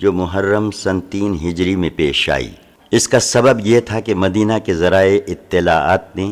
جو محرم سن 3 ہجری میں پیش آئی۔ اس کا سبب یہ تھا کہ مدینہ کے ذرائع اطلاعات نے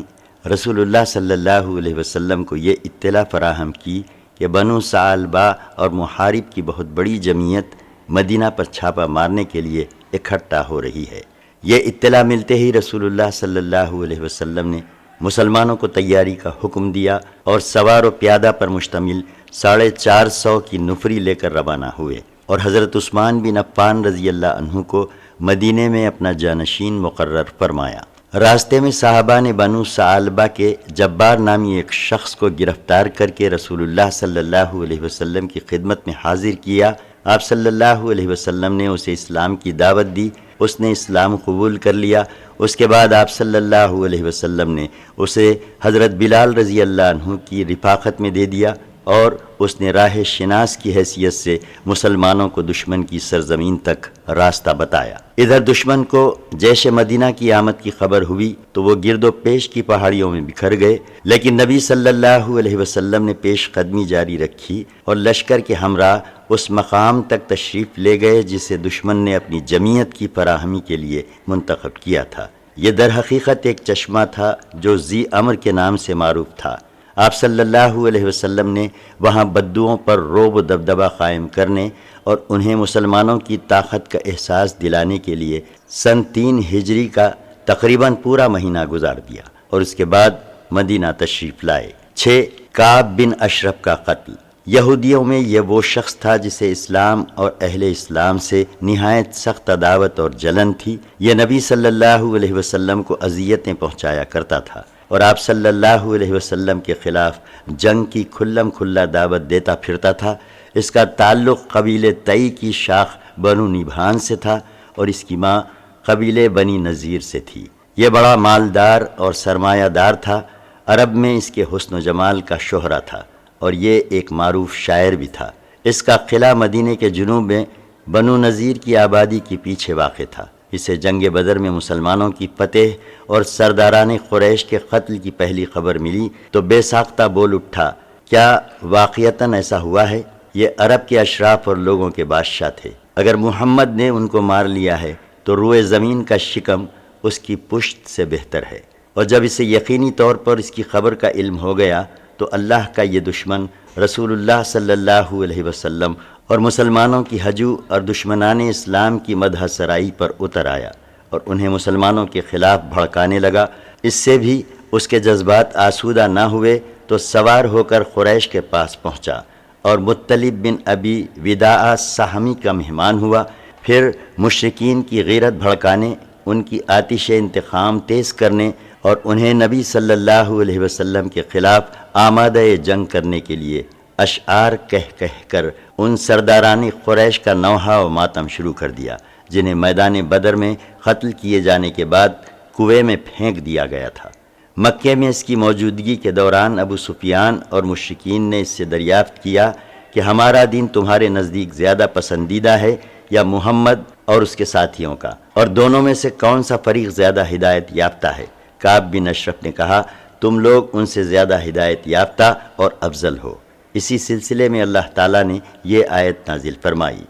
رسول اللہ صلی اللہ علیہ وسلم کو یہ اطلاع فراہم کی کہ بنو ثعلبہ اور محارب کی بہت بڑی جمعیت مدینہ پر چھاپا مارنے کے لیے اکٹھا ہو رہی ہے۔ یہ اطلاع ملتے ہی رسول اللہ صلی اللہ علیہ وسلم نے مسلمانوں کو تیاری کا حکم دیا اور سوار و پیادہ پر مشتمل 450 کی نفری لے کر روانہ ہوئے اور حضرت عثمان بن عفان رضی اللہ عنہ کو مدینے میں اپنا جانشین مقرر فرمایا۔ راستے میں صحابہ نے بنو ثعلبہ کے جبار نامی ایک شخص کو گرفتار کر کے رسول اللہ صلی اللہ علیہ وسلم کی خدمت میں حاضر کیا۔ آپ صلی اللہ علیہ وسلم نے اسے اسلام کی دعوت دی، اس نے اسلام قبول کر لیا۔ اس کے بعد آپ صلی اللہ علیہ وسلم نے اسے حضرت بلال رضی اللہ عنہ کی رفاقت میں دے دیا اور اس نے راہ شناس کی حیثیت سے مسلمانوں کو دشمن کی سرزمین تک راستہ بتایا۔ ادھر دشمن کو جیش مدینہ کی آمد کی خبر ہوئی تو وہ گرد و پیش کی پہاڑیوں میں بکھر گئے، لیکن نبی صلی اللہ علیہ وسلم نے پیش قدمی جاری رکھی اور لشکر کے ہمراہ اس مقام تک تشریف لے گئے جسے دشمن نے اپنی جمعیت کی فراہمی کے لیے منتخب کیا تھا۔ یہ در حقیقت ایک چشمہ تھا جو ذی امر کے نام سے معروف تھا۔ آپ صلی اللہ علیہ وسلم نے وہاں بدوؤں پر رعب و دبدبہ قائم کرنے اور انہیں مسلمانوں کی طاقت کا احساس دلانے کے لیے سن 3 ہجری کا تقریباً پورا مہینہ گزار دیا اور اس کے بعد مدینہ تشریف لائے۔ 6 کعب بن اشرف کا قتل۔ یہودیوں میں یہ وہ شخص تھا جسے اسلام اور اہل اسلام سے نہایت سخت عداوت اور جلن تھی۔ یہ نبی صلی اللہ علیہ وسلم کو اذیتیں پہنچایا کرتا تھا اور آپ صلی اللہ علیہ وسلم کے خلاف جنگ کی کھلم کھلا دعوت دیتا پھرتا تھا۔ اس کا تعلق قبیلے تئی کی شاخ بنو نبھان سے تھا اور اس کی ماں قبیلے بنی نذیر سے تھی۔ یہ بڑا مالدار اور سرمایہ دار تھا۔ عرب میں اس کے حسن و جمال کا شہرہ تھا اور یہ ایک معروف شاعر بھی تھا۔ اس کا قلعہ مدینے کے جنوب میں بنو نذیر کی آبادی کے پیچھے واقع تھا۔ اسے جنگ بدر میں مسلمانوں کی فتح اور سرداران قریش کے قتل کی پہلی خبر ملی تو بے ساختہ بول اٹھا، کیا واقعتاً ایسا ہوا ہے؟ یہ عرب کے اشراف اور لوگوں کے بادشاہ تھے۔ اگر محمد نے ان کو مار لیا ہے تو روئے زمین کا شکم اس کی پشت سے بہتر ہے۔ اور جب اسے یقینی طور پر اس کی خبر کا علم ہو گیا تو اللہ کا یہ دشمن رسول اللہ صلی اللہ علیہ وسلم اور مسلمانوں کی ہجو اور دشمنان اسلام کی مدح سرائی پر اتر آیا اور انہیں مسلمانوں کے خلاف بھڑکانے لگا۔ اس سے بھی اس کے جذبات آسودہ نہ ہوئے تو سوار ہو کر قریش کے پاس پہنچا اور مطلب بن ابی وداع سہمی کا مہمان ہوا۔ پھر مشرکین کی غیرت بھڑکانے، ان کی آتش انتقام تیز کرنے اور انہیں نبی صلی اللہ علیہ وسلم کے خلاف آمادہ جنگ کرنے کے لیے اشعار کہہ کر ان سرداران قریش کا نوحہ و ماتم شروع کر دیا جنہیں میدان بدر میں قتل کیے جانے کے بعد کنویں میں پھینک دیا گیا تھا۔ مکے میں اس کی موجودگی کے دوران ابو سفیان اور مشرکین نے اس سے دریافت کیا کہ ہمارا دین تمہارے نزدیک زیادہ پسندیدہ ہے یا محمد اور اس کے ساتھیوں کا، اور دونوں میں سے کون سا فریق زیادہ ہدایت یافتہ ہے؟ کعب بن اشرف نے کہا، تم لوگ ان سے زیادہ ہدایت یافتہ اور افضل ہو۔ اسی سلسلے میں اللہ تعالیٰ نے یہ آیت نازل فرمائی،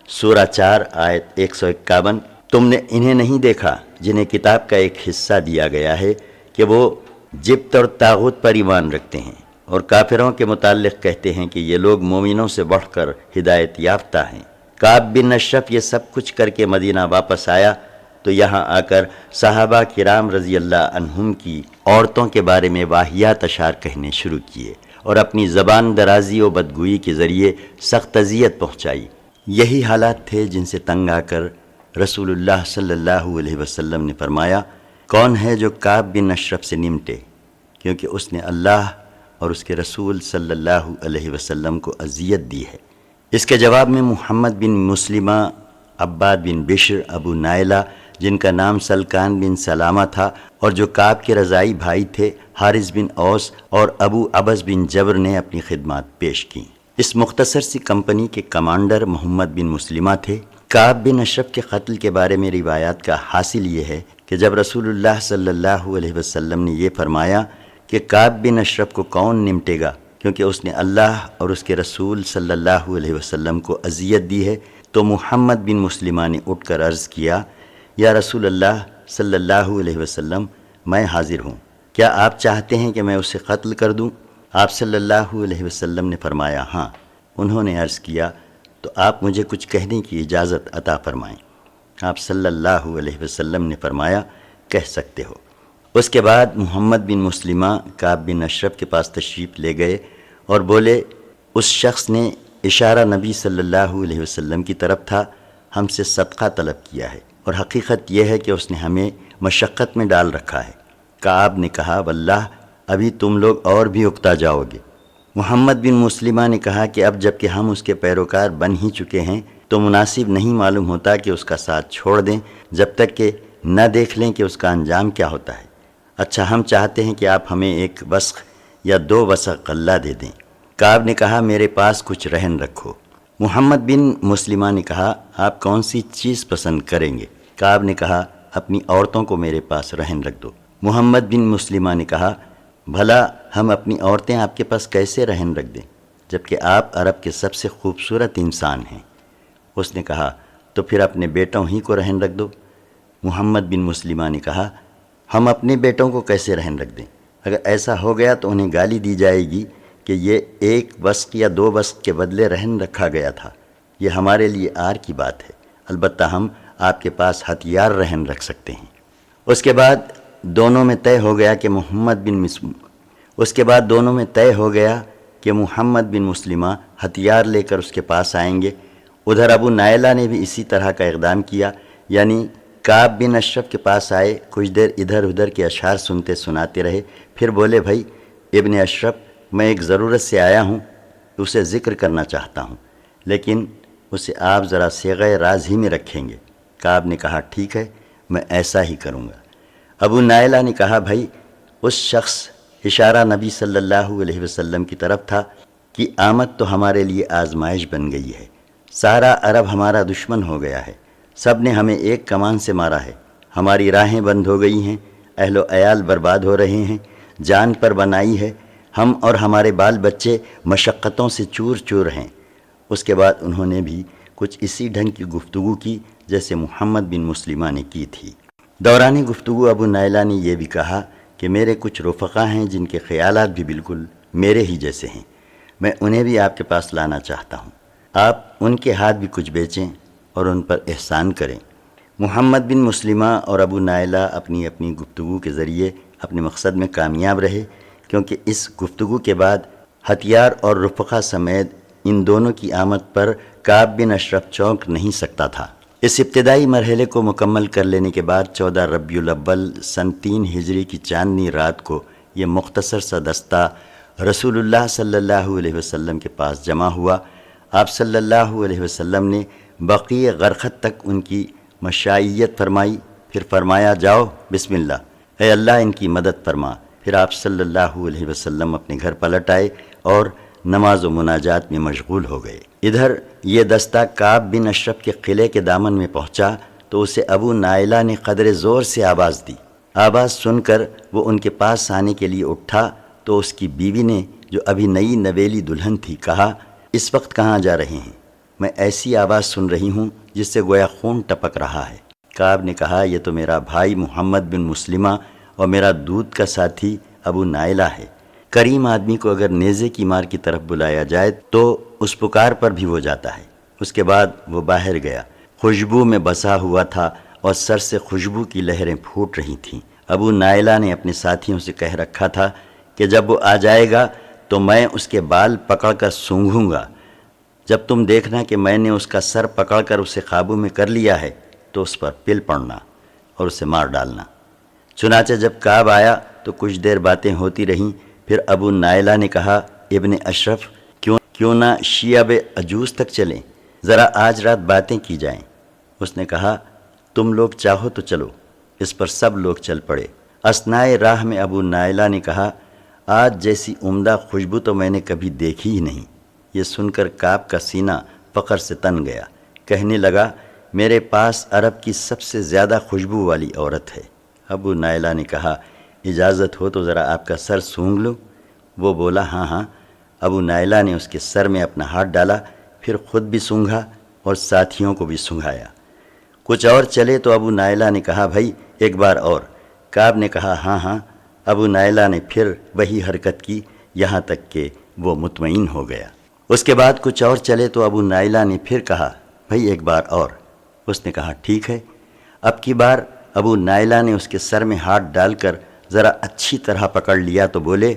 سورہ 4 آیت 151، تم نے انہیں نہیں دیکھا جنہیں کتاب کا ایک حصہ دیا گیا ہے کہ وہ جبت اور طاغوت پر ایمان رکھتے ہیں اور کافروں کے متعلق کہتے ہیں کہ یہ لوگ مومنوں سے بڑھ کر ہدایت یافتہ ہیں۔ کعب بن اشرف یہ سب کچھ کر کے مدینہ واپس آیا تو یہاں آ کر صحابہ کرام رضی اللہ عنہم کی عورتوں کے بارے میں واہیات اشعار کہنے شروع کیے اور اپنی زبان درازی و بدگوئی کے ذریعے سخت اذیت پہنچائی۔ یہی حالات تھے جن سے تنگ آ کر رسول اللہ صلی اللہ علیہ وسلم نے فرمایا، کون ہے جو کعب بن اشرف سے نمٹے، کیونکہ اس نے اللہ اور اس کے رسول صلی اللہ علیہ وسلم کو اذیت دی ہے۔ اس کے جواب میں محمد بن مسلمہ، عباد بن بشر، ابو نائلہ جن کا نام سلکان بن سلامہ تھا اور جو کعب کے رضائی بھائی تھے، حارث بن اوس اور ابو عبس بن جبر نے اپنی خدمات پیش کیں۔ اس مختصر سی کمپنی کے کمانڈر محمد بن مسلمہ تھے۔ کعب بن اشرف کے قتل کے بارے میں روایات کا حاصل یہ ہے کہ جب رسول اللہ صلی اللہ علیہ وسلم نے یہ فرمایا کہ کعب بن اشرف کو کون نمٹے گا کیونکہ اس نے اللہ اور اس کے رسول صلی اللہ علیہ وسلم کو اذیت دی ہے، تو محمد بن مسلمہ نے اٹھ کر عرض کیا، یا رسول اللہ صلی اللہ علیہ وسلم، میں حاضر ہوں، کیا آپ چاہتے ہیں کہ میں اسے قتل کر دوں؟ آپ صلی اللہ علیہ وسلم نے فرمایا ہاں۔ انہوں نے عرض کیا، تو آپ مجھے کچھ کہنے کی اجازت عطا فرمائیں۔ آپ صلی اللہ علیہ وسلم نے فرمایا، کہہ سکتے ہو۔ اس کے بعد محمد بن مسلمہ کعب بن اشرف کے پاس تشریف لے گئے اور بولے، اس شخص نے اشارہ نبی صلی اللہ علیہ وسلم کی طرف تھا، ہم سے صدقہ طلب کیا ہے، اور حقیقت یہ ہے کہ اس نے ہمیں مشقت میں ڈال رکھا ہے۔ کعب نے کہا، واللہ ابھی تم لوگ اور بھی اکتا جاؤ گے۔ محمد بن مسلمہ نے کہا کہ اب جب کہ ہم اس کے پیروکار بن ہی چکے ہیں تو مناسب نہیں معلوم ہوتا کہ اس کا ساتھ چھوڑ دیں جب تک کہ نہ دیکھ لیں کہ اس کا انجام کیا ہوتا ہے۔ اچھا، ہم چاہتے ہیں کہ آپ ہمیں ایک وسق یا 2 وسق غلہ دے دیں۔ کعب نے کہا، میرے پاس کچھ رہن رکھو۔ محمد بن مسلمہ نے کہا، آپ کون سی چیز پسند کریں گے؟ کعب نے کہا، اپنی عورتوں کو میرے پاس رہن رکھ دو۔ محمد بن مسلمہ نے کہا، بھلا ہم اپنی عورتیں آپ کے پاس کیسے رہن رکھ دیں جبکہ آپ عرب کے سب سے خوبصورت انسان ہیں؟ اس نے کہا، تو پھر اپنے بیٹوں ہی کو رہن رکھ دو۔ محمد بن مسلمہ نے کہا، ہم اپنے بیٹوں کو کیسے رہن رکھ دیں؟ اگر ایسا ہو گیا تو انہیں گالی دی جائے گی کہ یہ 1 وسق یا 2 وسق کے بدلے رہن رکھا گیا تھا۔ یہ ہمارے لیے عار کی بات ہے، البتہ ہم آپ کے پاس ہتھیار رہن رکھ سکتے ہیں۔ اس کے بعد دونوں میں طے ہو گیا کہ محمد بن مسلمہ ہتھیار لے کر اس کے پاس آئیں گے۔ ادھر ابو نائلہ نے بھی اسی طرح کا اقدام کیا، یعنی کعب بن اشرف کے پاس آئے، کچھ دیر ادھر ادھر کے اشعار سنتے سناتے رہے، پھر بولے، بھائی ابن اشرف، میں ایک ضرورت سے آیا ہوں، اسے ذکر کرنا چاہتا ہوں، لیکن اسے آپ ذرا صیغہ راز ہی میں رکھیں گے۔ کعب نے کہا، ٹھیک ہے، میں ایسا ہی کروں گا۔ ابو نائلہ نے کہا، بھائی اس شخص، اشارہ نبی صلی اللہ علیہ وسلم کی طرف تھا، کی آمد تو ہمارے لیے آزمائش بن گئی ہے۔ سارا عرب ہمارا دشمن ہو گیا ہے، سب نے ہمیں ایک کمان سے مارا ہے، ہماری راہیں بند ہو گئی ہیں، اہل و عیال برباد ہو رہے ہیں، جان پر بنائی ہے، ہم اور ہمارے بال بچے مشقتوں سے چور چور ہیں۔ اس کے بعد انہوں نے بھی کچھ اسی ڈھنگ کی گفتگو کی جیسے محمد بن مسلمہ نے کی تھی۔ دوران گفتگو ابو نائلہ نے یہ بھی کہا کہ میرے کچھ رفقا ہیں جن کے خیالات بھی بالکل میرے ہی جیسے ہیں، میں انہیں بھی آپ کے پاس لانا چاہتا ہوں، آپ ان کے ہاتھ بھی کچھ بیچیں اور ان پر احسان کریں۔ محمد بن مسلمہ اور ابو نائلہ اپنی اپنی گفتگو کے ذریعے اپنے مقصد میں کامیاب رہے، کیونکہ اس گفتگو کے بعد ہتھیار اور رفقا سمیت ان دونوں کی آمد پر کعب بن اشرف چونک نہیں سکتا تھا۔ اس ابتدائی مرحلے کو مکمل کر لینے کے بعد 14 ربیع الاول سن 3 ہجری کی چاندنی رات کو یہ مختصر سا دستہ رسول اللہ صلی اللہ علیہ وسلم کے پاس جمع ہوا۔ آپ صلی اللہ علیہ وسلم نے بقیع غرقد تک ان کی مشائیت فرمائی، پھر فرمایا، جاؤ بسم اللہ، اے اللہ ان کی مدد فرما۔ پھر آپ صلی اللہ علیہ وسلم اپنے گھر پلٹ آئے اور نماز و مناجات میں مشغول ہو گئے۔ ادھر یہ دستہ کعب بن اشرف کے قلعے کے دامن میں پہنچا تو اسے ابو نائلہ نے قدر زور سے آواز دی۔ آواز سن کر وہ ان کے پاس آنے کے لیے اٹھا تو اس کی بیوی نے، جو ابھی نئی نویلی دلہن تھی، کہا، اس وقت کہاں جا رہے ہیں؟ میں ایسی آواز سن رہی ہوں جس سے گویا خون ٹپک رہا ہے۔ کعب نے کہا، یہ تو میرا بھائی محمد بن مسلمہ اور میرا دودھ کا ساتھی ابو نائلہ ہے۔ کریم آدمی کو اگر نیزے کی مار کی طرف بلایا جائے تو اس پکار پر بھی وہ جاتا ہے۔ اس کے بعد وہ باہر گیا، خوشبو میں بسا ہوا تھا اور سر سے خوشبو کی لہریں پھوٹ رہی تھیں۔ ابو نائلہ نے اپنے ساتھیوں سے کہہ رکھا تھا کہ جب وہ آ جائے گا تو میں اس کے بال پکڑ کر سونگھوں گا، جب تم دیکھنا کہ میں نے اس کا سر پکڑ کر اسے قابو میں کر لیا ہے تو اس پر پل پڑنا اور اسے مار ڈالنا۔ چنانچہ جب کعب آیا تو کچھ دیر باتیں ہوتی رہیں، پھر ابو نائلہ نے کہا، ابن اشرف، کیوں نہ شیب عجوز تک چلیں، ذرا آج رات باتیں کی جائیں۔ اس نے کہا، تم لوگ چاہو تو چلو۔ اس پر سب لوگ چل پڑے۔ اثنائے راہ میں ابو نائلہ نے کہا، آج جیسی عمدہ خوشبو تو میں نے کبھی دیکھی ہی نہیں۔ یہ سن کر کعب کا سینہ فخر سے تن گیا، کہنے لگا، میرے پاس عرب کی سب سے زیادہ خوشبو والی عورت ہے۔ ابو نائلہ نے کہا، اجازت ہو تو ذرا آپ کا سر سونگھ لوں؟ وہ بولا، ہاں ہاں۔ ابو نائلہ نے اس کے سر میں اپنا ہاتھ ڈالا، پھر خود بھی سونگھا اور ساتھیوں کو بھی سنگھایا۔ کچھ اور چلے تو ابو نائلہ نے کہا بھائی ایک بار اور۔ کعب نے کہا ہاں ہاں۔ ابو نائلہ نے پھر وہی حرکت کی یہاں تک کہ وہ مطمئن ہو گیا۔ اس کے بعد کچھ اور چلے تو ابو نائلہ نے پھر کہا بھائی ایک بار اور۔ اس نے کہا ٹھیک ہے۔ اب کی بار ابو نائلہ نے اس کے سر میں ہاتھ ڈال کر ذرا اچھی طرح پکڑ لیا تو بولے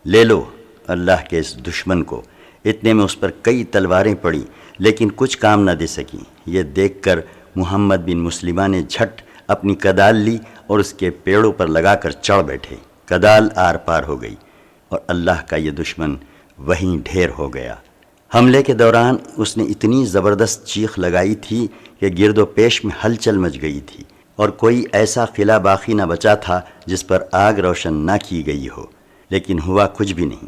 لے لو اللہ کے اس دشمن کو۔ اتنے میں اس پر کئی تلواریں پڑیں لیکن کچھ کام نہ دے سکیں۔ یہ دیکھ کر محمد بن مسلمہ نے جھٹ اپنی کدال لی اور اس کے پیڑوں پر لگا کر چڑھ بیٹھے۔ کدال آر پار ہو گئی اور اللہ کا یہ دشمن وہیں ڈھیر ہو گیا۔ حملے کے دوران اس نے اتنی زبردست چیخ لگائی تھی کہ گرد و پیش میں ہلچل مچ گئی تھی اور کوئی ایسا قلعہ باقی نہ بچا تھا جس پر آگ روشن نہ کی گئی ہو، لیکن ہوا کچھ بھی نہیں۔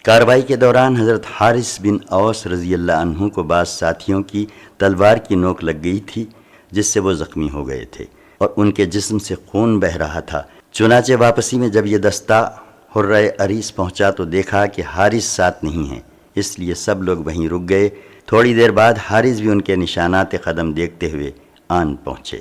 کارروائی کے دوران حضرت حارث بن اوس رضی اللہ عنہ کو بعض ساتھیوں کی تلوار کی نوک لگ گئی تھی جس سے وہ زخمی ہو گئے تھے اور ان کے جسم سے خون بہہ رہا تھا۔ چنانچہ واپسی میں جب یہ دستہ حرہ عریس پہنچا تو دیکھا کہ حارث ساتھ نہیں ہیں، اس لیے سب لوگ وہیں رک گئے۔ تھوڑی دیر بعد حارث بھی ان کے نشانات قدم دیکھتے ہوئے آن پہنچے۔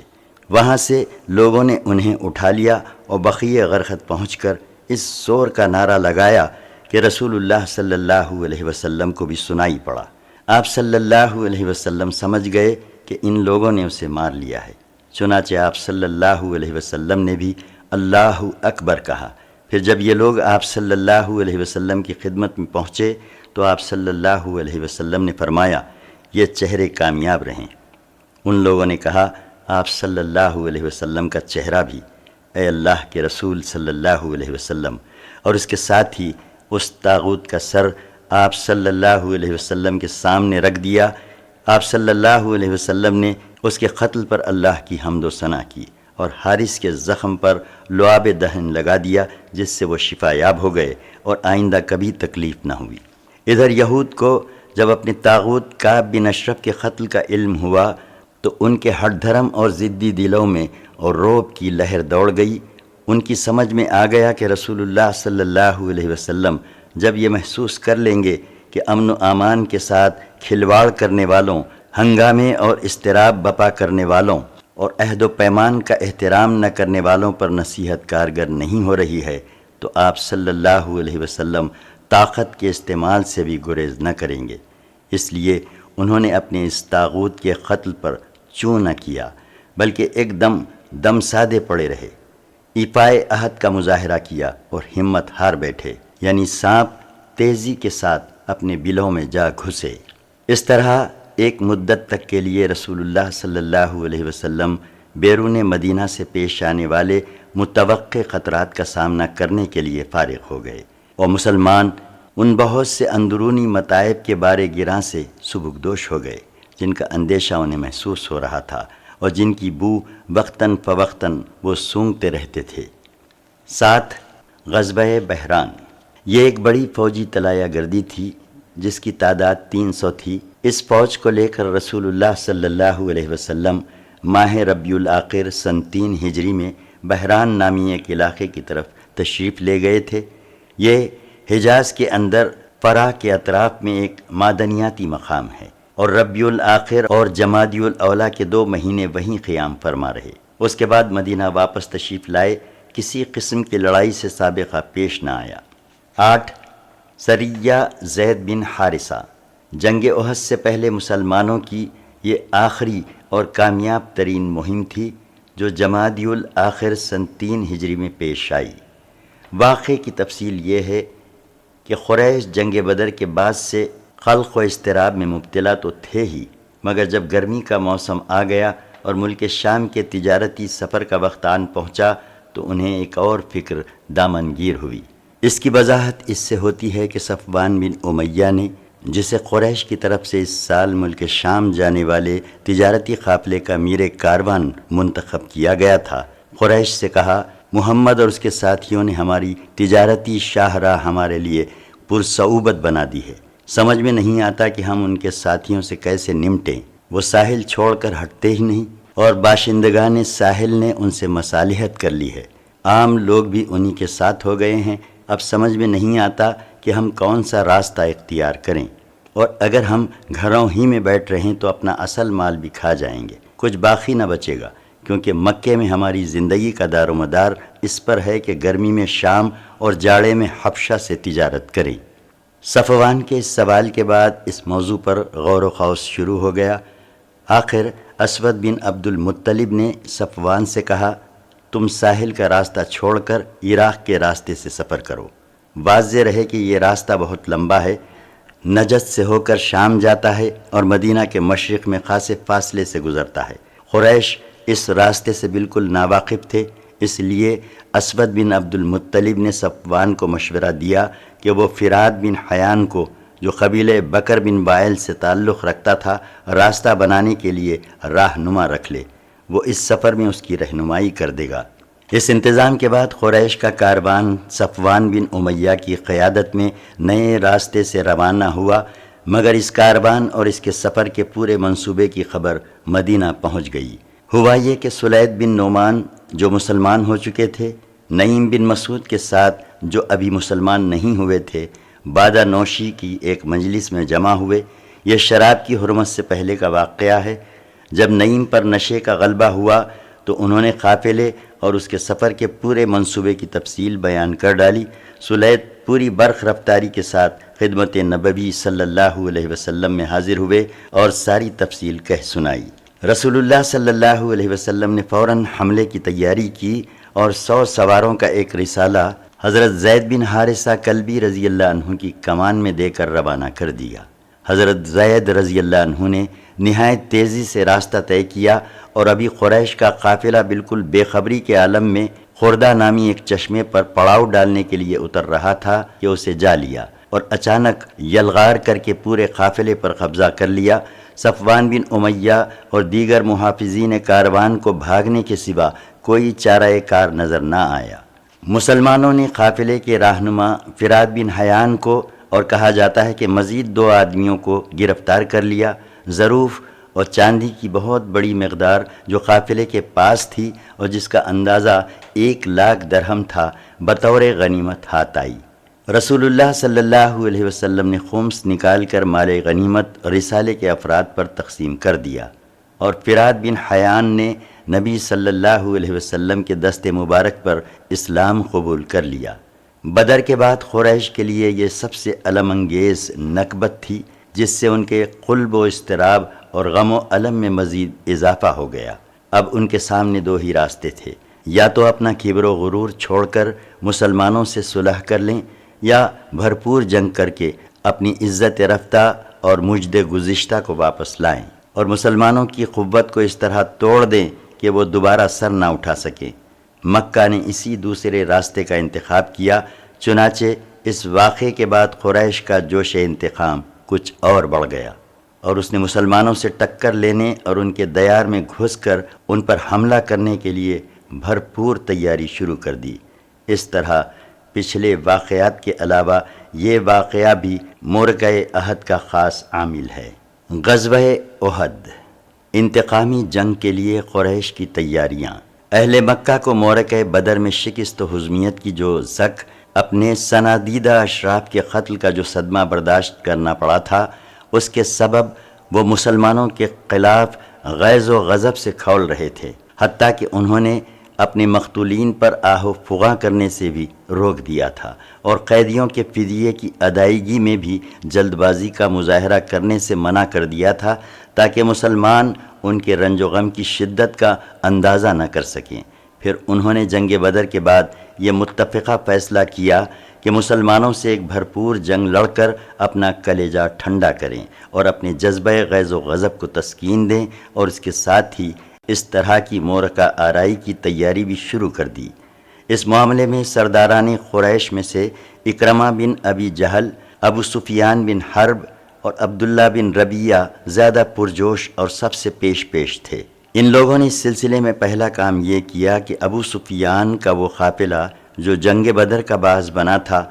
وہاں سے لوگوں نے انہیں اٹھا لیا اور بقیع غرقد پہنچ کر اس زور کا نعرہ لگایا کہ رسول اللہ صلی اللہ علیہ وسلم کو بھی سنائی پڑا۔ آپ صلی اللہ علیہ وسلم سمجھ گئے کہ ان لوگوں نے اسے مار لیا ہے، چنانچہ آپ صلی اللہ علیہ وسلم نے بھی اللہ اکبر کہا۔ پھر جب یہ لوگ آپ صلی اللہ علیہ وسلم کی خدمت میں پہنچے تو آپ صلی اللہ علیہ وسلم نے فرمایا یہ چہرے کامیاب رہیں۔ ان لوگوں نے کہا آپ صلی اللہ علیہ وسلم کا چہرہ بھی، اے اللہ کے رسول صلی اللہ علیہ وسلم، اور اس کے ساتھ ہی اس طاغوت کا سر آپ صلی اللہ علیہ وسلم کے سامنے رکھ دیا۔ آپ صلی اللہ علیہ وسلم نے اس کے قتل پر اللہ کی حمد و ثنا کی اور حارث کے زخم پر لعاب دہن لگا دیا جس سے وہ شفا یاب ہو گئے اور آئندہ کبھی تکلیف نہ ہوئی۔ ادھر یہود کو جب اپنے طاغوت کعب بن اشرف کے قتل کا علم ہوا تو ان کے ہٹ دھرم اور ضدی دلوں میں اور رعب کی لہر دوڑ گئی۔ ان کی سمجھ میں آ گیا کہ رسول اللہ صلی اللہ علیہ وسلم جب یہ محسوس کر لیں گے کہ امن و امان کے ساتھ کھلواڑ کرنے والوں، ہنگامے اور اضطراب بپا کرنے والوں اور عہد و پیمان کا احترام نہ کرنے والوں پر نصیحت کارگر نہیں ہو رہی ہے تو آپ صلی اللہ علیہ وسلم طاقت کے استعمال سے بھی گریز نہ کریں گے۔ اس لیے انہوں نے اپنے اس طاغوت کے قتل پر چوں نہ کیا بلکہ ایک دم سادے پڑے رہے، ایفائے عہد کا مظاہرہ کیا اور ہمت ہار بیٹھے، یعنی سانپ تیزی کے ساتھ اپنے بلوں میں جا گھسے۔ اس طرح ایک مدت تک کے لیے رسول اللہ صلی اللہ علیہ وسلم بیرون مدینہ سے پیش آنے والے متوقع خطرات کا سامنا کرنے کے لیے فارغ ہو گئے اور مسلمان ان بہت سے اندرونی متاعب کے بارے گراں سے سبکدوش ہو گئے جن کا اندیشہ انہیں محسوس ہو رہا تھا اور جن کی بو وقتاً فوقتاً وہ سونگھتے رہتے تھے۔ 7. غزوہ بحران۔ یہ ایک بڑی فوجی طلایہ گردی تھی جس کی تعداد 300 تھی۔ اس فوج کو لے کر رسول اللہ صلی اللہ علیہ وسلم ماہ ربیع الاخر سن 3 ہجری میں بحران نامی ایک علاقے کی طرف تشریف لے گئے تھے۔ یہ حجاز کے اندر فرا کے اطراف میں ایک معدنیاتی مقام ہے اور ربیع الاخر اور جمادی الاولیٰ کے 2 مہینے وہیں قیام فرما رہے۔ اس کے بعد مدینہ واپس تشریف لائے۔ کسی قسم کی لڑائی سے سابقہ پیش نہ آیا۔ 8. سریہ زید بن حارثہ۔ جنگ احد سے پہلے مسلمانوں کی یہ آخری اور کامیاب ترین مہم تھی جو جمادی الاخر سن 3 ہجری میں پیش آئی۔ واقعے کی تفصیل یہ ہے کہ قریش جنگ بدر کے بعد سے قلق و اضطراب میں مبتلا تو تھے ہی، مگر جب گرمی کا موسم آ گیا اور ملک شام کے تجارتی سفر کا وقت آن پہنچا تو انہیں ایک اور فکر دامنگیر ہوئی۔ اس کی وضاحت اس سے ہوتی ہے کہ صفوان بن امیہ نے، جسے قریش کی طرف سے اس سال ملک شام جانے والے تجارتی قافلے کا میر کاروان منتخب کیا گیا تھا، قریش سے کہا محمد اور اس کے ساتھیوں نے ہماری تجارتی شاہراہ ہمارے لیے پرصعوبت بنا دی ہے، سمجھ میں نہیں آتا کہ ہم ان کے ساتھیوں سے کیسے نمٹیں۔ وہ ساحل چھوڑ کر ہٹتے ہی نہیں اور باشندگان ساحل نے ان سے مصالحت کر لی ہے، عام لوگ بھی انہی کے ساتھ ہو گئے ہیں۔ اب سمجھ میں نہیں آتا کہ ہم کون سا راستہ اختیار کریں۔ اور اگر ہم گھروں ہی میں بیٹھ رہے ہیں تو اپنا اصل مال بھی کھا جائیں گے، کچھ باقی نہ بچے گا، کیونکہ مکے میں ہماری زندگی کا دار و مدار اس پر ہے کہ گرمی میں شام اور جاڑے میں حبشہ سے تجارت کریں۔ صفوان کے اس سوال کے بعد اس موضوع پر غور و خوض شروع ہو گیا۔ آخر اسود بن عبد المطلب نے صفوان سے کہا، تم ساحل کا راستہ چھوڑ کر عراق کے راستے سے سفر کرو۔ واضح رہے کہ یہ راستہ بہت لمبا ہے، نجد سے ہو کر شام جاتا ہے اور مدینہ کے مشرق میں خاصے فاصلے سے گزرتا ہے۔ قریش اس راستے سے بالکل ناواقف تھے، اس لیے اسود بن عبد المطلب نے صفوان کو مشورہ دیا کہ وہ فرات بن حیان کو، جو قبیلہ بکر بن وائل سے تعلق رکھتا تھا، راستہ بنانے کے لیے راہنما رکھ لے، وہ اس سفر میں اس کی رہنمائی کر دے گا۔ اس انتظام کے بعد قریش کا کاروان صفوان بن امیہ کی قیادت میں نئے راستے سے روانہ ہوا، مگر اس کاروان اور اس کے سفر کے پورے منصوبے کی خبر مدینہ پہنچ گئی۔ ہوا یہ کہ سلید بن نعمان جو مسلمان ہو چکے تھے، نعیم بن مسعود کے ساتھ جو ابھی مسلمان نہیں ہوئے تھے، بادہ نوشی کی ایک مجلس میں جمع ہوئے۔ یہ شراب کی حرمت سے پہلے کا واقعہ ہے۔ جب نعیم پر نشے کا غلبہ ہوا تو انہوں نے قافلے اور اس کے سفر کے پورے منصوبے کی تفصیل بیان کر ڈالی۔ سلید پوری برق رفتاری کے ساتھ خدمت نبوی صلی اللہ علیہ وسلم میں حاضر ہوئے اور ساری تفصیل کہہ سنائی۔ رسول اللہ صلی اللہ علیہ وسلم نے فوراً حملے کی تیاری کی اور 100 سواروں کا ایک رسالہ حضرت زید بن حارثہ کلبی رضی اللہ عنہ کی کمان میں دے کر روانہ کر دیا۔ حضرت زید رضی اللہ عنہ نے نہایت تیزی سے راستہ طے کیا اور ابھی قریش کا قافلہ بالکل بے خبری کے عالم میں خوردہ نامی ایک چشمے پر پڑاؤ ڈالنے کے لیے اتر رہا تھا کہ اسے جا لیا اور اچانک یلغار کر کے پورے قافلے پر قبضہ کر لیا۔ صفوان بن امیہ اور دیگر محافظین کاروان کو بھاگنے کے سوا کوئی چارہ کار نظر نہ آیا۔ مسلمانوں نے قافلے کے رہنما فرات بن حیان کو اور کہا جاتا ہے کہ مزید 2 آدمیوں کو گرفتار کر لیا۔ ظروف اور چاندی کی بہت بڑی مقدار جو قافلے کے پاس تھی اور جس کا اندازہ 1,00,000 درہم تھا، بطور غنیمت ہاتھ آئی۔ رسول اللہ صلی اللہ علیہ وسلم نے خمس نکال کر مال غنیمت رسالے کے افراد پر تقسیم کر دیا اور فرات بن حیان نے نبی صلی اللہ علیہ وسلم کے دست مبارک پر اسلام قبول کر لیا۔ بدر کے بعد قریش کے لیے یہ سب سے الم انگیز نکبت تھی، جس سے ان کے قلب و اضطراب اور غم و الم میں مزید اضافہ ہو گیا۔ اب ان کے سامنے 2 ہی راستے تھے، یا تو اپنا کبر و غرور چھوڑ کر مسلمانوں سے صلح کر لیں، یا بھرپور جنگ کر کے اپنی عزت رفتہ اور مجد گزشتہ کو واپس لائیں اور مسلمانوں کی قوت کو اس طرح توڑ دیں کہ وہ دوبارہ سر نہ اٹھا سکیں۔ مکہ نے اسی دوسرے راستے کا انتخاب کیا۔ چنانچہ اس واقعے کے بعد قریش کا جوش انتقام کچھ اور بڑھ گیا اور اس نے مسلمانوں سے ٹکر لینے اور ان کے دیار میں گھس کر ان پر حملہ کرنے کے لیے بھرپور تیاری شروع کر دی۔ اس طرح پچھلے واقعات کے علاوہ یہ واقعہ بھی معرکہ احد کا خاص عامل ہے۔ غزوہ احد، انتقامی جنگ کے لیے قریش کی تیاریاں۔ اہل مکہ کو معرکہ بدر میں شکست و ہزیمت کی جو زک اپنے سنادیدہ اشراف کے قتل کا جو صدمہ برداشت کرنا پڑا تھا، اس کے سبب وہ مسلمانوں کے خلاف غیظ و غضب سے کھول رہے تھے، حتیٰ کہ انہوں نے اپنے مقتولین پر آہ و فغاں کرنے سے بھی روک دیا تھا اور قیدیوں کے فدیے کی ادائیگی میں بھی جلد بازی کا مظاہرہ کرنے سے منع کر دیا تھا، تاکہ مسلمان ان کے رنج و غم کی شدت کا اندازہ نہ کر سکیں۔ پھر انہوں نے جنگ بدر کے بعد یہ متفقہ فیصلہ کیا کہ مسلمانوں سے ایک بھرپور جنگ لڑ کر اپنا کلیجہ ٹھنڈا کریں اور اپنے جذبہ غیظ و غضب کو تسکین دیں، اور اس کے ساتھ ہی اس طرح کی معرکہ آرائی کی تیاری بھی شروع کر دی۔ اس معاملے میں سرداران قریش میں سے اکرمہ بن ابی جہل، ابو سفیان بن حرب اور عبداللہ بن ربیعہ زیادہ پرجوش اور سب سے پیش تھے۔ ان لوگوں نے اس سلسلے میں پہلا کام یہ کیا کہ ابو سفیان کا وہ قافلہ جو جنگ بدر کا باعث بنا تھا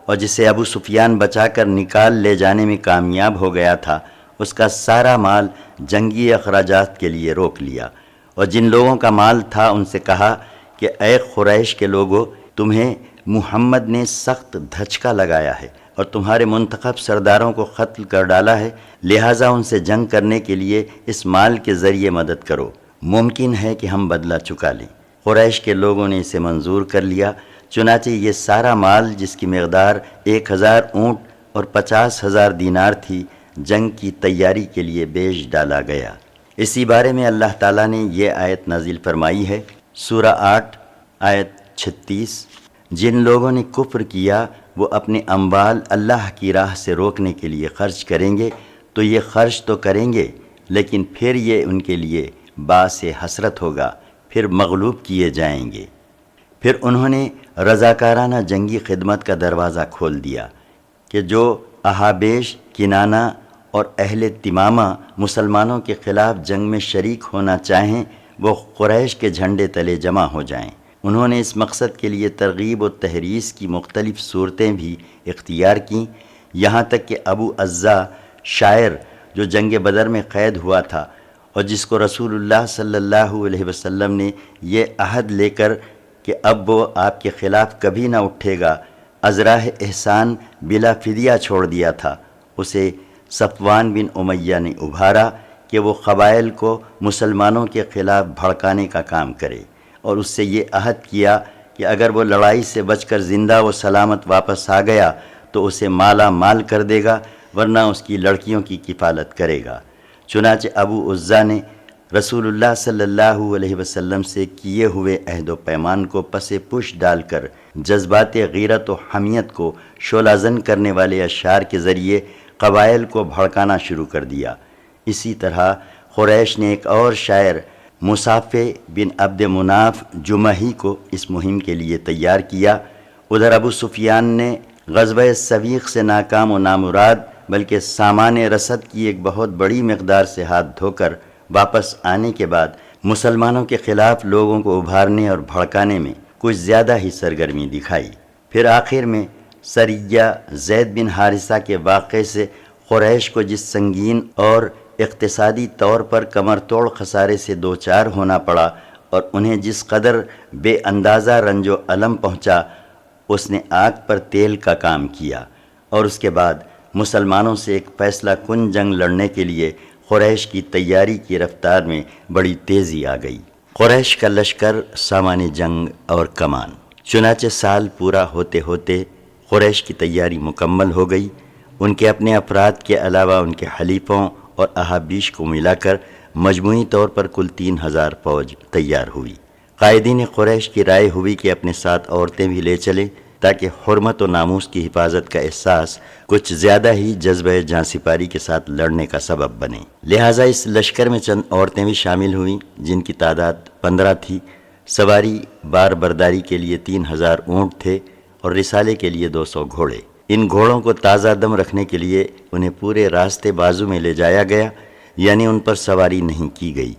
اور جسے ابو سفیان بچا کر نکال لے جانے میں کامیاب ہو گیا تھا، اس کا سارا مال جنگی اخراجات کے لیے روک لیا، اور جن لوگوں کا مال تھا ان سے کہا کہ اے قریش کے لوگوں، تمہیں محمد نے سخت دھچکا لگایا ہے اور تمہارے منتخب سرداروں کو قتل کر ڈالا ہے، لہٰذا ان سے جنگ کرنے کے لیے اس مال کے ذریعے مدد کرو، ممکن ہے کہ ہم بدلہ چکا لیں۔ قریش کے لوگوں نے اسے منظور کر لیا، چنانچہ یہ سارا مال جس کی مقدار 1000 اونٹ اور 50,000 دینار تھی جنگ کی تیاری کے لیے بیچ ڈالا گیا۔ اسی بارے میں اللہ تعالیٰ نے یہ آیت نازل فرمائی ہے، سورہ 8 آیت 36، جن لوگوں نے کفر کیا وہ اپنے اموال اللہ کی راہ سے روکنے کے لیے خرچ کریں گے تو یہ خرچ تو کریں گے، لیکن پھر یہ ان کے لیے باعث حسرت ہوگا، پھر مغلوب کیے جائیں گے۔ پھر انہوں نے رضاکارانہ جنگی خدمت کا دروازہ کھول دیا کہ جو احابیش، کنانہ اور اہل تمامہ مسلمانوں کے خلاف جنگ میں شریک ہونا چاہیں وہ قریش کے جھنڈے تلے جمع ہو جائیں۔ انہوں نے اس مقصد کے لیے ترغیب و تحریض کی مختلف صورتیں بھی اختیار کیں، یہاں تک کہ ابو عزا شاعر جو جنگ بدر میں قید ہوا تھا اور جس کو رسول اللہ صلی اللہ علیہ وسلم نے یہ عہد لے کر کہ اب وہ آپ کے خلاف کبھی نہ اٹھے گا ازراہ احسان بلا فدیہ چھوڑ دیا تھا، اسے صفوان بن امیہ نے ابھارا کہ وہ قبائل کو مسلمانوں کے خلاف بھڑکانے کا کام کرے، اور اس سے یہ عہد کیا کہ اگر وہ لڑائی سے بچ کر زندہ و سلامت واپس آ گیا تو اسے مالا مال کر دے گا، ورنہ اس کی لڑکیوں کی کفالت کرے گا۔ چنانچہ ابو عزا نے رسول اللہ صلی اللہ علیہ وسلم سے کیے ہوئے عہد و پیمان کو پس پش ڈال کر جذبات غیرت و حمیت کو شعلہ زن کرنے والے اشعار کے ذریعے قبائل کو بھڑکانا شروع کر دیا۔ اسی طرح قریش نے ایک اور شاعر مصافع بن عبد مناف جمحی کو اس مہم کے لیے تیار کیا۔ ادھر ابو سفیان نے غزوہ سویق سے ناکام و نامراد بلکہ سامان رسد کی ایک بہت بڑی مقدار سے ہاتھ دھو کر واپس آنے کے بعد مسلمانوں کے خلاف لوگوں کو ابھارنے اور بھڑکانے میں کچھ زیادہ ہی سرگرمی دکھائی۔ پھر آخر میں سریہ زید بن حارثہ کے واقعے سے قریش کو جس سنگین اور اقتصادی طور پر کمر توڑ خسارے سے دوچار ہونا پڑا اور انہیں جس قدر بے اندازہ رنج و الم پہنچا، اس نے آگ پر تیل کا کام کیا، اور اس کے بعد مسلمانوں سے ایک فیصلہ کن جنگ لڑنے کے لیے قریش کی تیاری کی رفتار میں بڑی تیزی آ گئی۔ قریش کا لشکر، سامان جنگ اور کمان۔ چنانچہ سال پورا ہوتے ہوتے قریش کی تیاری مکمل ہو گئی۔ ان کے اپنے افراد کے علاوہ ان کے حلیفوں اور احابیش کو ملا کر مجموعی طور پر کل 3000 فوج تیار ہوئی۔ قائدین قریش کی رائے ہوئی کہ اپنے ساتھ عورتیں بھی لے چلیں تاکہ حرمت و ناموس کی حفاظت کا احساس کچھ زیادہ ہی جذبہ جاں سپاری کے ساتھ لڑنے کا سبب بنے، لہٰذا اس لشکر میں چند عورتیں بھی شامل ہوئیں جن کی تعداد 15 تھی۔ سواری بار برداری کے لیے 3000 اونٹ تھے اور رسالے کے لیے 200 گھوڑے۔ ان گھوڑوں کو تازہ دم رکھنے کے لیے انہیں پورے راستے بازو میں لے جایا گیا، یعنی ان پر سواری نہیں کی گئی۔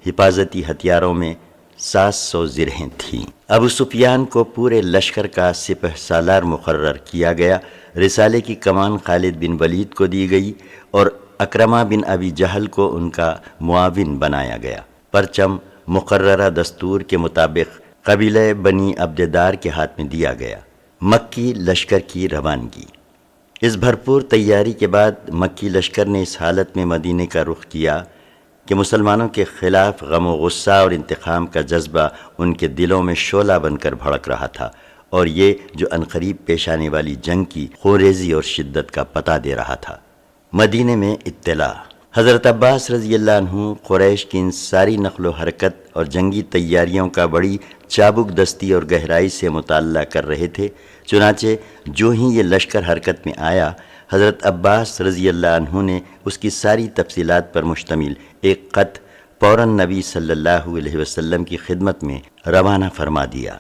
حفاظتی ہتھیاروں میں 700 زرہیں تھیں۔ ابو سفیان کو پورے لشکر کا سپہ سالار مقرر کیا گیا۔ رسالے کی کمان خالد بن ولید کو دی گئی اور اکرمہ بن ابی جہل کو ان کا معاون بنایا گیا۔ پرچم مقررہ دستور کے مطابق قبیلہ بنی عبددار کے ہاتھ میں دیا گیا۔ مکی لشکر کی روانگی۔ اس بھرپور تیاری کے بعد مکی لشکر نے اس حالت میں مدینے کا رخ کیا کہ مسلمانوں کے خلاف غم و غصہ اور انتقام کا جذبہ ان کے دلوں میں شعلہ بن کر بھڑک رہا تھا، اور یہ جو عنقریب پیش آنے والی جنگ کی خونریزی اور شدت کا پتہ دے رہا تھا۔ مدینے میں اطلاع۔ حضرت عباس رضی اللہ عنہ قریش کی ان ساری نقل و حرکت اور جنگی تیاریوں کا بڑی چابک دستی اور گہرائی سے مطالعہ کر رہے تھے۔ چنانچہ جو ہی یہ لشکر حرکت میں آیا، حضرت عباس رضی اللہ عنہ نے اس کی ساری تفصیلات پر مشتمل ایک خط فوراً نبی صلی اللہ علیہ وسلم کی خدمت میں روانہ فرما دیا۔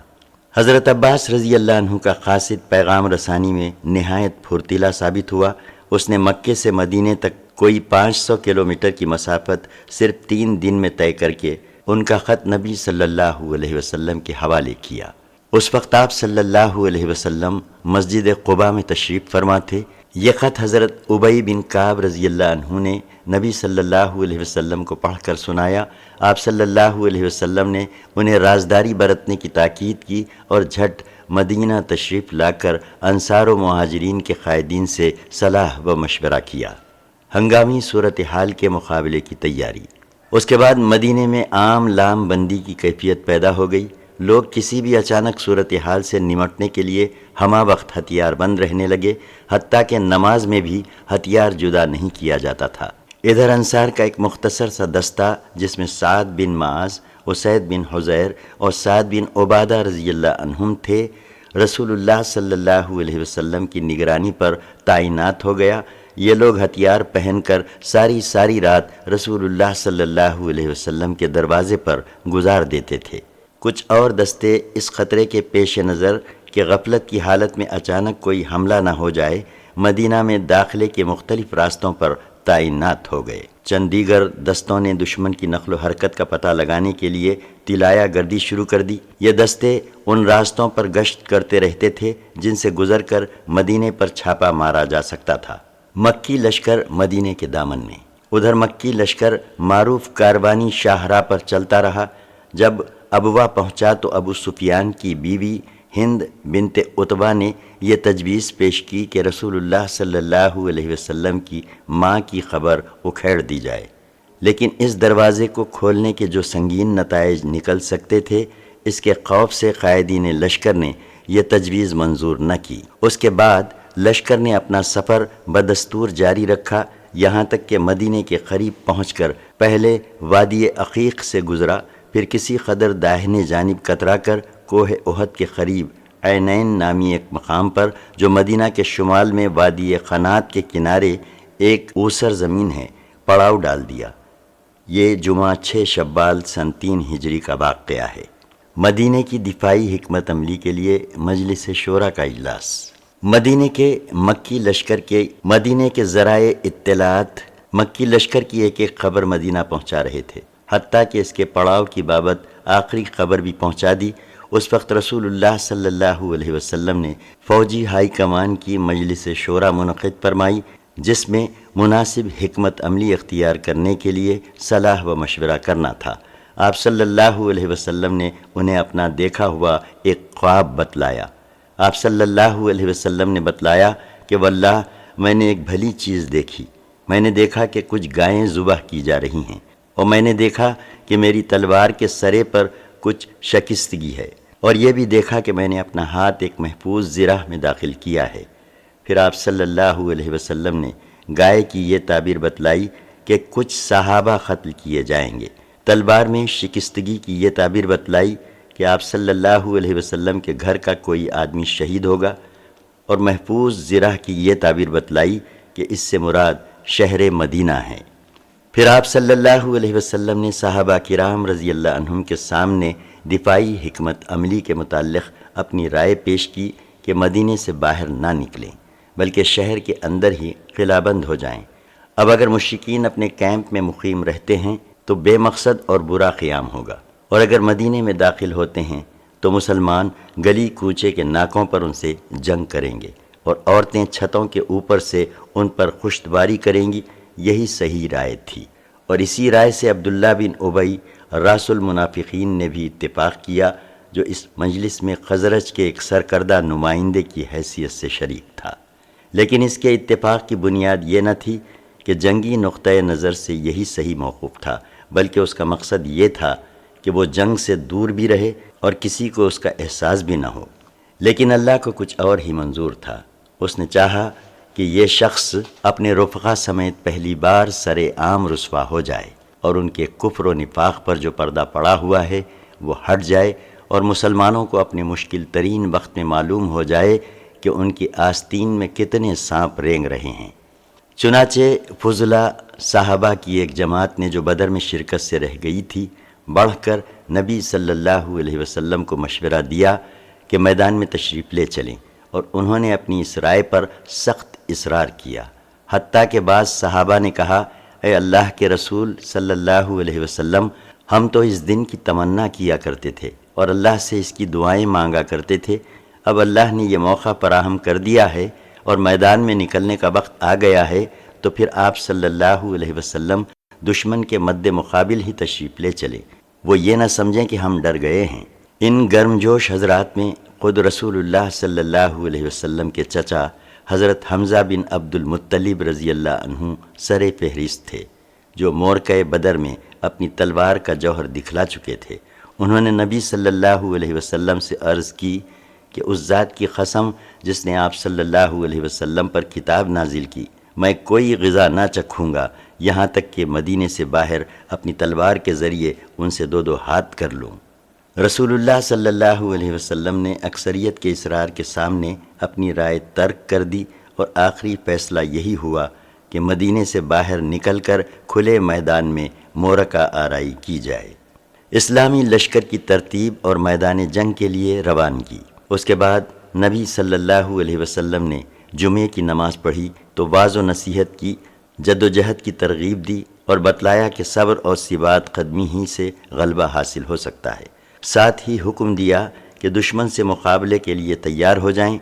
حضرت عباس رضی اللہ عنہ کا قاصد پیغام رسانی میں نہایت پھرتیلا ثابت ہوا۔ اس نے مکے سے مدینے تک کوئی 500 کلومیٹر کی مسافت صرف 3 دن میں طے کر کے ان کا خط نبی صلی اللہ علیہ وسلم کے حوالے کیا۔ اس وقت آپ صلی اللہ علیہ وسلم مسجد قباء میں تشریف فرما تھے۔ یہ خط حضرت ابی بن کعب رضی اللہ عنہ نے نبی صلی اللہ علیہ وسلم کو پڑھ کر سنایا۔ آپ صلی اللہ علیہ وسلم نے انہیں رازداری برتنے کی تاکید کی اور جھٹ مدینہ تشریف لا کر انصار و مہاجرین کے قائدین سے صلاح و مشورہ کیا۔ ہنگامی صورتحال کے مقابلے کی تیاری۔ اس کے بعد مدینے میں عام لام بندی کی کیفیت پیدا ہو گئی۔ لوگ کسی بھی اچانک صورتحال سے نمٹنے کے لیے ہمہ وقت ہتھیار بند رہنے لگے، حتیٰ کہ نماز میں بھی ہتھیار جدا نہیں کیا جاتا تھا۔ ادھر انصار کا ایک مختصر سا دستہ جس میں سعد بن معاذ، اسید بن حضیر اور سعد بن عبادہ رضی اللہ عنہم تھے، رسول اللہ صلی اللہ علیہ وسلم کی نگرانی پر تعینات ہو گیا۔ یہ لوگ ہتھیار پہن کر ساری رات رسول اللہ صلی اللہ علیہ وسلم کے دروازے پر گزار دیتے تھے۔ کچھ اور دستے اس خطرے کے پیش نظر کہ غفلت کی حالت میں اچانک کوئی حملہ نہ ہو جائے، مدینہ میں داخلے کے مختلف راستوں پر تعینات ہو گئے۔ چند دیگر دستوں نے دشمن کی نقل و حرکت کا پتہ لگانے کے لیے طلایہ گردی شروع کر دی۔ یہ دستے ان راستوں پر گشت کرتے رہتے تھے جن سے گزر کر مدینے پر چھاپا مارا جا سکتا تھا۔ مکی لشکر مدینے کے دامن میں۔ ادھر مکی لشکر معروف کاروانی شاہراہ پر چلتا رہا۔ جب ابوا پہنچا تو ابو سفیان کی بیوی ہند بنت عتبہ نے یہ تجویز پیش کی کہ رسول اللہ صلی اللہ علیہ وسلم کی ماں کی خبر اکھیڑ دی جائے، لیکن اس دروازے کو کھولنے کے جو سنگین نتائج نکل سکتے تھے، اس کے خوف سے قائدین لشکر نے یہ تجویز منظور نہ کی۔ اس کے بعد لشکر نے اپنا سفر بدستور جاری رکھا، یہاں تک کہ مدینے کے قریب پہنچ کر پہلے وادی عقیق سے گزرا، پھر کسی قدر داہنے جانب کترا کر کوہ احد کے قریب عینین نامی ایک مقام پر، جو مدینہ کے شمال میں وادی قنات کے کنارے ایک اوسر زمین ہے، پڑاؤ ڈال دیا۔ یہ جمعہ 6 شوال سن 3 ہجری کا واقعہ ہے۔ مدینے کی دفاعی حکمت عملی کے لیے مجلس شورا کا اجلاس۔ مدینے کے ذرائع اطلاعات مکی لشکر کی ایک خبر مدینہ پہنچا رہے تھے، حتیٰ کہ اس کے پڑاؤ کی بابت آخری خبر بھی پہنچا دی۔ اس وقت رسول اللہ صلی اللہ علیہ وسلم نے فوجی ہائی کمان کی مجلس شورا منعقد فرمائی، جس میں مناسب حکمت عملی اختیار کرنے کے لیے صلاح و مشورہ کرنا تھا۔ آپ صلی اللہ علیہ وسلم نے انہیں اپنا دیکھا ہوا ایک خواب بتلایا۔ آپ صلی اللہ علیہ وسلم نے بتلایا کہ واللہ میں نے ایک بھلی چیز دیکھی۔ میں نے دیکھا کہ کچھ گائیں ذبح کی جا رہی ہیں، اور میں نے دیکھا کہ میری تلوار کے سرے پر کچھ شکستگی ہے، اور یہ بھی دیکھا کہ میں نے اپنا ہاتھ ایک محفوظ زرہ میں داخل کیا ہے۔ پھر آپ صلی اللہ علیہ وسلم نے گائے کی یہ تعبیر بتلائی کہ کچھ صحابہ قتل کیے جائیں گے۔ تلوار میں شکستگی کی یہ تعبیر بتلائی کہ آپ صلی اللہ علیہ وسلم کے گھر کا کوئی آدمی شہید ہوگا، اور محفوظ زرہ کی یہ تعبیر بتلائی کہ اس سے مراد شہر مدینہ ہے۔ پھر آپ صلی اللہ علیہ وسلم نے صحابہ کرام رضی اللہ عنہم کے سامنے دفاعی حکمت عملی کے متعلق اپنی رائے پیش کی کہ مدینے سے باہر نہ نکلیں، بلکہ شہر کے اندر ہی قلعہ بند ہو جائیں۔ اب اگر مشرکین اپنے کیمپ میں مقیم رہتے ہیں تو بے مقصد اور برا قیام ہوگا، اور اگر مدینے میں داخل ہوتے ہیں تو مسلمان گلی کوچے کے ناکوں پر ان سے جنگ کریں گے، اور عورتیں چھتوں کے اوپر سے ان پر خشتباری کریں گی۔ یہی صحیح رائے تھی، اور اسی رائے سے عبداللہ بن ابی راس المنافقین نے بھی اتفاق کیا، جو اس مجلس میں خزرج کے ایک سرکردہ نمائندے کی حیثیت سے شریک تھا۔ لیکن اس کے اتفاق کی بنیاد یہ نہ تھی کہ جنگی نقطۂ نظر سے یہی صحیح موقف تھا، بلکہ اس کا مقصد یہ تھا کہ وہ جنگ سے دور بھی رہے اور کسی کو اس کا احساس بھی نہ ہو۔ لیکن اللہ کو کچھ اور ہی منظور تھا۔ اس نے چاہا کہ یہ شخص اپنے رفقا سمیت پہلی بار سر عام رسوا ہو جائے، اور ان کے کفر و نفاق پر جو پردہ پڑا ہوا ہے وہ ہٹ جائے، اور مسلمانوں کو اپنے مشکل ترین وقت میں معلوم ہو جائے کہ ان کی آستین میں کتنے سانپ رینگ رہے ہیں۔ چنانچہ فضلہ صحابہ کی ایک جماعت نے جو بدر میں شرکت سے رہ گئی تھی، بڑھ کر نبی صلی اللہ علیہ وسلم کو مشورہ دیا کہ میدان میں تشریف لے چلیں، اور انہوں نے اپنی اس رائے پر سخت اصرار کیا، حتیٰ کہ بعض صحابہ نے کہا، اے اللہ کے رسول صلی اللہ علیہ وسلم، ہم تو اس دن کی تمنا کیا کرتے تھے اور اللہ سے اس کی دعائیں مانگا کرتے تھے۔ اب اللہ نے یہ موقع فراہم کر دیا ہے اور میدان میں نکلنے کا وقت آ گیا ہے، تو پھر آپ صلی اللہ علیہ وسلم دشمن کے مد مقابل ہی تشریف لے چلے، وہ یہ نہ سمجھیں کہ ہم ڈر گئے ہیں۔ ان گرم جوش حضرات میں خود رسول اللہ صلی اللہ علیہ وسلم کے چچا حضرت حمزہ بن عبد المطلب رضی اللہ عنہ سر فہرست تھے، جو مورکہ بدر میں اپنی تلوار کا جوہر دکھلا چکے تھے۔ انہوں نے نبی صلی اللہ علیہ وسلم سے عرض کی کہ اس ذات کی قسم جس نے آپ صلی اللہ علیہ وسلم پر کتاب نازل کی، میں کوئی غذا نہ چکھوں گا یہاں تک کہ مدینے سے باہر اپنی تلوار کے ذریعے ان سے دو ہاتھ کر لوں۔ رسول اللہ صلی اللہ علیہ وسلم نے اکثریت کے اصرار کے سامنے اپنی رائے ترک کر دی، اور آخری فیصلہ یہی ہوا کہ مدینے سے باہر نکل کر کھلے میدان میں معرکہ آرائی کی جائے۔ اسلامی لشکر کی ترتیب اور میدان جنگ کے لیے روانگی۔ اس کے بعد نبی صلی اللہ علیہ وسلم نے جمعے کی نماز پڑھی تو واعظ و نصیحت کی، جد و جہد کی ترغیب دی اور بتلایا کہ صبر اور ثبات قدمی ہی سے غلبہ حاصل ہو سکتا ہے۔ ساتھ ہی حکم دیا کہ دشمن سے مقابلے کے لیے تیار ہو جائیں۔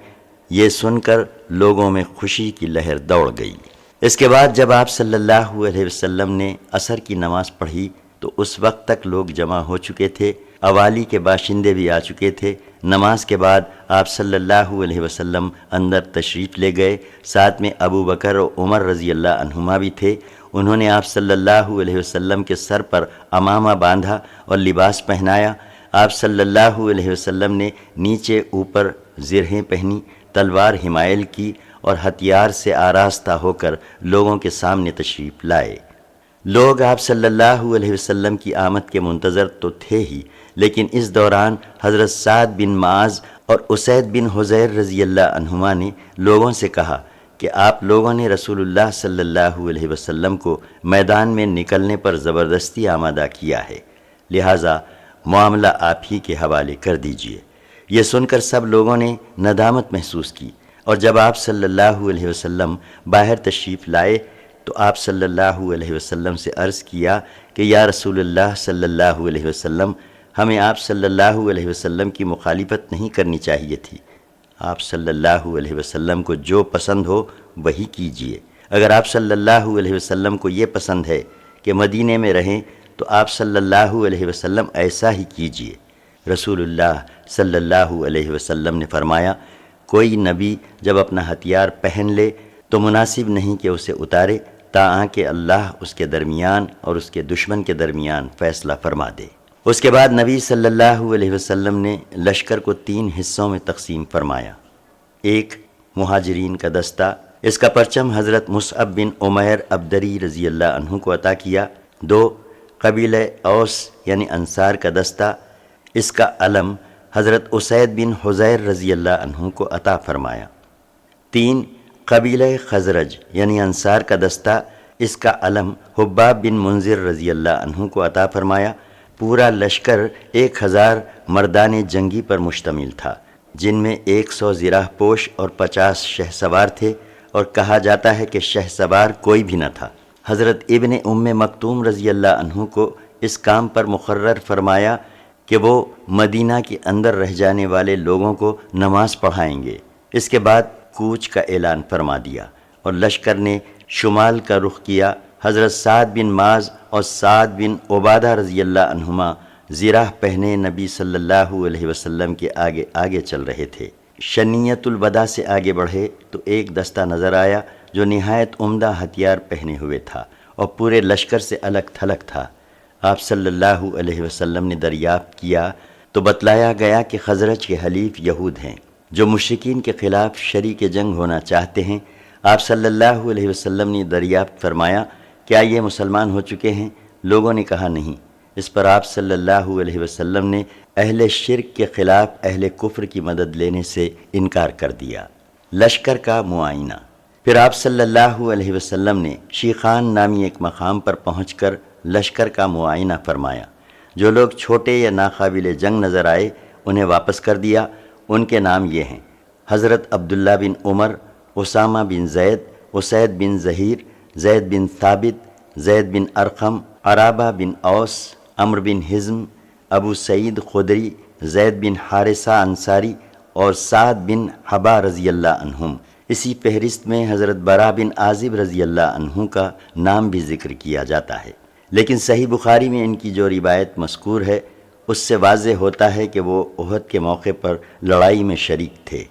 یہ سن کر لوگوں میں خوشی کی لہر دوڑ گئی۔ اس کے بعد جب آپ صلی اللہ علیہ وسلم نے عصر کی نماز پڑھی تو اس وقت تک لوگ جمع ہو چکے تھے، اوالی کے باشندے بھی آ چکے تھے۔ نماز کے بعد آپ صلی اللہ علیہ وسلم اندر تشریف لے گئے، ساتھ میں ابو بکر و عمر رضی اللہ عنہما بھی تھے۔ انہوں نے آپ صلی اللہ علیہ وسلم کے سر پر عمامہ باندھا اور لباس پہنایا۔ آپ صلی اللہ علیہ وسلم نے نیچے اوپر زرہیں پہنی، تلوار حمائل کی اور ہتھیار سے آراستہ ہو کر لوگوں کے سامنے تشریف لائے۔ لوگ آپ صلی اللہ علیہ وسلم کی آمد کے منتظر تو تھے ہی، لیکن اس دوران حضرت سعد بن معاذ اور اسید بن حضیر رضی اللہ عنہما نے لوگوں سے کہا کہ آپ لوگوں نے رسول اللہ صلی اللہ علیہ وسلم کو میدان میں نکلنے پر زبردستی آمادہ کیا ہے، لہٰذا معاملہ آپ ہی کے حوالے کر دیجئے۔ یہ سن کر سب لوگوں نے ندامت محسوس کی، اور جب آپ صلی اللہ علیہ وسلم باہر تشریف لائے تو آپ صلی اللہ علیہ وسلم سے عرض کیا کہ یا رسول اللہ صلی اللہ علیہ وسلم، ہمیں آپ صلی اللہ علیہ وسلم کی مخالفت نہیں کرنی چاہیے تھی۔ آپ صلی اللہ علیہ وسلم کو جو پسند ہو وہی کیجیے۔ اگر آپ صلی اللہ علیہ وسلم کو یہ پسند ہے کہ مدینے میں رہیں تو آپ صلی اللہ علیہ وسلم ایسا ہی کیجیے۔ رسول اللہ صلی اللہ علیہ وسلم نے فرمایا، کوئی نبی جب اپنا ہتھیار پہن لے تو مناسب نہیں کہ اسے اتارے تاکہ اللہ اس کے درمیان اور اس کے دشمن کے درمیان فیصلہ فرما دے۔ اس کے بعد نبی صلی اللہ علیہ وسلم نے لشکر کو 3 حصوں میں تقسیم فرمایا۔ ایک، مہاجرین کا دستہ، اس کا پرچم حضرت مصعب بن عمیر عبدری رضی اللہ عنہ کو عطا کیا۔ 2، قبیلہ اوس یعنی انصار کا دستہ، اس کا علم حضرت اسید بن حضیر رضی اللہ عنہ کو عطا فرمایا۔ 3، قبیلہ خزرج یعنی انصار کا دستہ، اس کا علم حباب بن منذر رضی اللہ عنہ کو عطا فرمایا۔ پورا لشکر 1000 مردان جنگی پر مشتمل تھا، جن میں 100 زرہ پوش اور 50 شہ سوار تھے، اور کہا جاتا ہے کہ شہ سوار کوئی بھی نہ تھا۔ حضرت ابن ام مکتوم رضی اللہ عنہ کو اس کام پر مقرر فرمایا کہ وہ مدینہ کے اندر رہ جانے والے لوگوں کو نماز پڑھائیں گے۔ اس کے بعد کوچ کا اعلان فرما دیا اور لشکر نے شمال کا رخ کیا۔ حضرت سعد بن معاذ اور سعد بن عبادہ رضی اللہ عنہما زرہ پہنے نبی صلی اللہ علیہ وسلم کے آگے آگے چل رہے تھے۔ شنیت الوداع سے آگے بڑھے تو ایک دستہ نظر آیا جو نہایت عمدہ ہتھیار پہنے ہوئے تھا اور پورے لشکر سے الگ تھلگ تھا۔ آپ صلی اللہ علیہ وسلم نے دریافت کیا تو بتلایا گیا کہ خزرج کے حلیف یہود ہیں جو مشرکین کے خلاف شریک جنگ ہونا چاہتے ہیں۔ آپ صلی اللہ علیہ وسلم نے دریافت فرمایا، کیا یہ مسلمان ہو چکے ہیں؟ لوگوں نے کہا نہیں۔ اس پر آپ صلی اللہ علیہ وسلم نے اہل شرک کے خلاف اہل کفر کی مدد لینے سے انکار کر دیا۔ لشکر کا معائنہ۔ پھر آپ صلی اللہ علیہ وسلم نے شیخان نامی ایک مقام پر پہنچ کر لشکر کا معائنہ فرمایا۔ جو لوگ چھوٹے یا ناقابل جنگ نظر آئے انہیں واپس کر دیا۔ ان کے نام یہ ہیں: حضرت عبداللہ بن عمر، اسامہ بن زید، اسید بن ظہیر، زید بن ثابت، زید بن ارقم، عرابہ بن اوس، عمرو بن حزم، ابو سعید خدری، زید بن حارثہ انصاری اور سعد بن حبا رضی اللہ عنہم۔ اسی فہرست میں حضرت برا بن عازب رضی اللہ عنہ کا نام بھی ذکر کیا جاتا ہے، لیکن صحیح بخاری میں ان کی جو روایت مذکور ہے اس سے واضح ہوتا ہے کہ وہ احد کے موقع پر لڑائی میں شریک تھے۔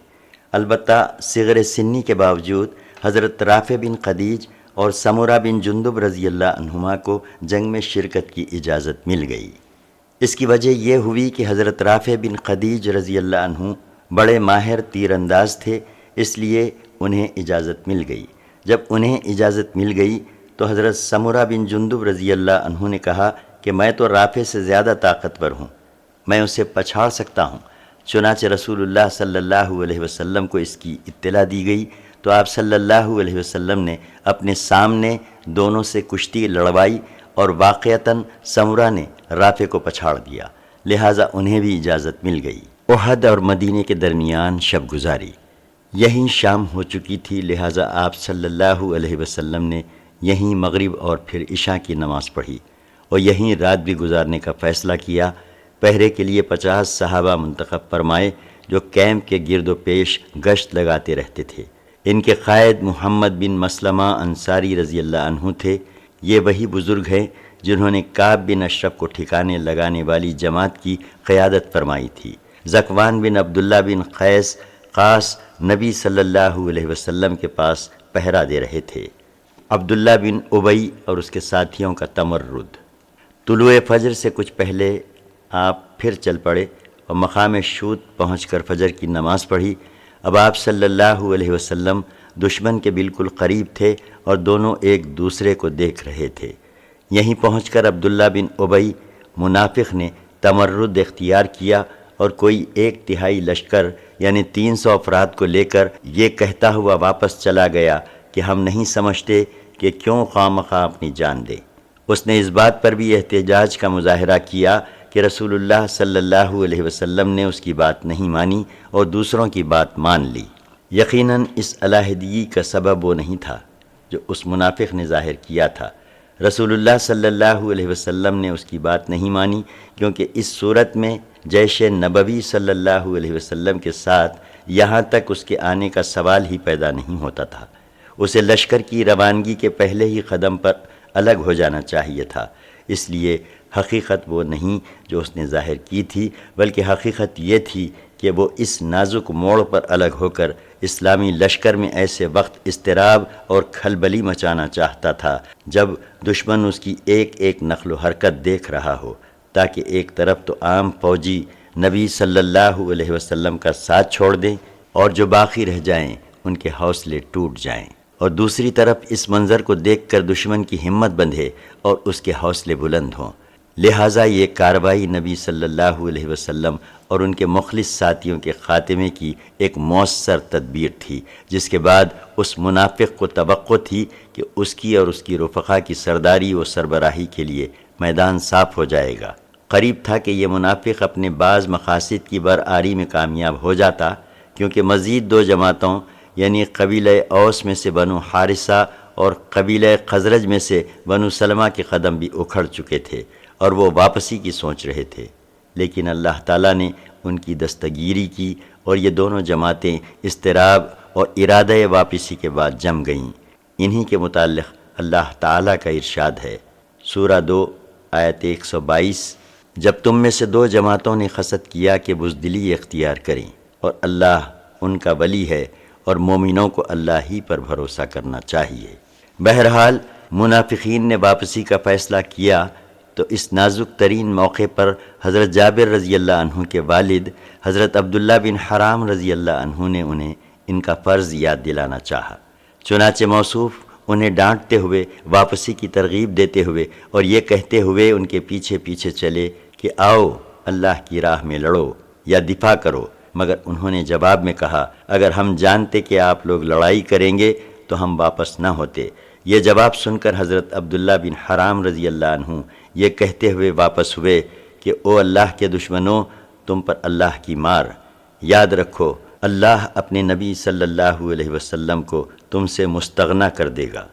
البتہ صغر سنی کے باوجود حضرت رافع بن خدیج اور سمرہ بن جندب رضی اللہ عنہما کو جنگ میں شرکت کی اجازت مل گئی۔ اس کی وجہ یہ ہوئی کہ حضرت رافع بن خدیج رضی اللہ عنہ بڑے ماہر تیر انداز تھے، اس لیے انہیں اجازت مل گئی۔ جب انہیں اجازت مل گئی تو حضرت سمرہ بن جندب رضی اللہ عنہ نے کہا کہ میں تو رافع سے زیادہ طاقتور ہوں، میں اسے پچھاڑ سکتا ہوں۔ چنانچہ رسول اللہ صلی اللہ علیہ وسلم کو اس کی اطلاع دی گئی تو آپ صلی اللہ علیہ وسلم نے اپنے سامنے دونوں سے کشتی لڑوائی اور واقعتاً سمرہ نے رافع کو پچھاڑ دیا، لہٰذا انہیں بھی اجازت مل گئی۔ احد اور مدینے کے درمیان شب گزاری، یہیں شام ہو چکی تھی، لہٰذا آپ صلی اللہ علیہ وسلم نے یہیں مغرب اور پھر عشاء کی نماز پڑھی اور یہیں رات بھی گزارنے کا فیصلہ کیا۔ پہرے کے لیے 50 صحابہ منتخب فرمائے جو کیمپ کے گرد و پیش گشت لگاتے رہتے تھے۔ ان کے قائد محمد بن مسلمہ انصاری رضی اللہ عنہ تھے۔ یہ وہی بزرگ ہیں جنہوں نے کعب بن اشرف کو ٹھکانے لگانے والی جماعت کی قیادت فرمائی تھی۔ ذکوان بن عبداللہ بن قیس قاص نبی صلی اللہ علیہ وسلم کے پاس پہرا دے رہے تھے۔ عبداللہ بن ابی اور اس کے ساتھیوں کا تمرد۔ طلوع فجر سے کچھ پہلے آپ پھر چل پڑے اور مقام شوط پہنچ کر فجر کی نماز پڑھی۔ اب آپ صلی اللہ علیہ وسلم دشمن کے بالکل قریب تھے اور دونوں ایک دوسرے کو دیکھ رہے تھے۔ یہیں پہنچ کر عبداللہ بن ابی منافق نے تمرد اختیار کیا اور کوئی 1/3 لشکر یعنی 300 افراد کو لے کر یہ کہتا ہوا واپس چلا گیا کہ ہم نہیں سمجھتے کہ کیوں خواہ اپنی جان دے۔ اس نے اس بات پر بھی احتجاج کا مظاہرہ کیا کہ رسول اللہ صلی اللہ علیہ وسلم نے اس کی بات نہیں مانی اور دوسروں کی بات مان لی۔ یقیناً اس علیحدگی کا سبب وہ نہیں تھا جو اس منافق نے ظاہر کیا تھا۔ رسول اللہ صلی اللہ علیہ وسلم نے اس کی بات نہیں مانی کیونکہ اس صورت میں جیش نبوی صلی اللہ علیہ وسلم کے ساتھ یہاں تک اس کے آنے کا سوال ہی پیدا نہیں ہوتا تھا۔ اسے لشکر کی روانگی کے پہلے ہی قدم پر الگ ہو جانا چاہیے تھا۔ اس لیے حقیقت وہ نہیں جو اس نے ظاہر کی تھی، بلکہ حقیقت یہ تھی کہ وہ اس نازک موڑ پر الگ ہو کر اسلامی لشکر میں ایسے وقت اضطراب اور کھلبلی مچانا چاہتا تھا جب دشمن اس کی ایک ایک نقل و حرکت دیکھ رہا ہو، تاکہ ایک طرف تو عام فوجی نبی صلی اللہ علیہ وسلم کا ساتھ چھوڑ دیں اور جو باقی رہ جائیں ان کے حوصلے ٹوٹ جائیں، اور دوسری طرف اس منظر کو دیکھ کر دشمن کی ہمت بندھے اور اس کے حوصلے بلند ہوں۔ لہٰذا یہ کارروائی نبی صلی اللہ علیہ وسلم اور ان کے مخلص ساتھیوں کے خاتمے کی ایک مؤثر تدبیر تھی، جس کے بعد اس منافق کو توقع تھی کہ اس کی اور اس کی رفقا کی سرداری و سربراہی کے لیے میدان صاف ہو جائے گا۔ قریب تھا کہ یہ منافق اپنے بعض مقاصد کی برآری میں کامیاب ہو جاتا، کیونکہ مزید 2 جماعتوں یعنی قبیلہ اوس میں سے بنو حارثہ اور قبیلہ خزرج میں سے بنو سلمہ کے قدم بھی اکھڑ چکے تھے اور وہ واپسی کی سوچ رہے تھے، لیکن اللہ تعالیٰ نے ان کی دستگیری کی اور یہ دونوں جماعتیں اضطراب اور ارادہ واپسی کے بعد جم گئیں۔ انہی کے متعلق اللہ تعالیٰ کا ارشاد ہے، سورہ 2 آیت 122، جب تم میں سے 2 جماعتوں نے قصد کیا کہ بزدلی اختیار کریں اور اللہ ان کا ولی ہے اور مومنوں کو اللہ ہی پر بھروسہ کرنا چاہیے۔ بہرحال منافقین نے واپسی کا فیصلہ کیا تو اس نازک ترین موقع پر حضرت جابر رضی اللہ عنہ کے والد حضرت عبداللہ بن حرام رضی اللہ عنہ نے انہیں ان کا فرض یاد دلانا چاہا۔ چنانچہ موصوف انہیں ڈانٹتے ہوئے، واپسی کی ترغیب دیتے ہوئے اور یہ کہتے ہوئے ان کے پیچھے پیچھے چلے کہ آؤ اللہ کی راہ میں لڑو یا دفاع کرو، مگر انہوں نے جواب میں کہا اگر ہم جانتے کہ آپ لوگ لڑائی کریں گے تو ہم واپس نہ ہوتے۔ یہ جواب سن کر حضرت عبداللہ بن حرام رضی اللہ عنہ یہ کہتے ہوئے واپس ہوئے کہ او اللہ کے دشمنوں، تم پر اللہ کی مار، یاد رکھو اللہ اپنے نبی صلی اللہ علیہ وسلم کو تم سے مستغنی کر دے گا۔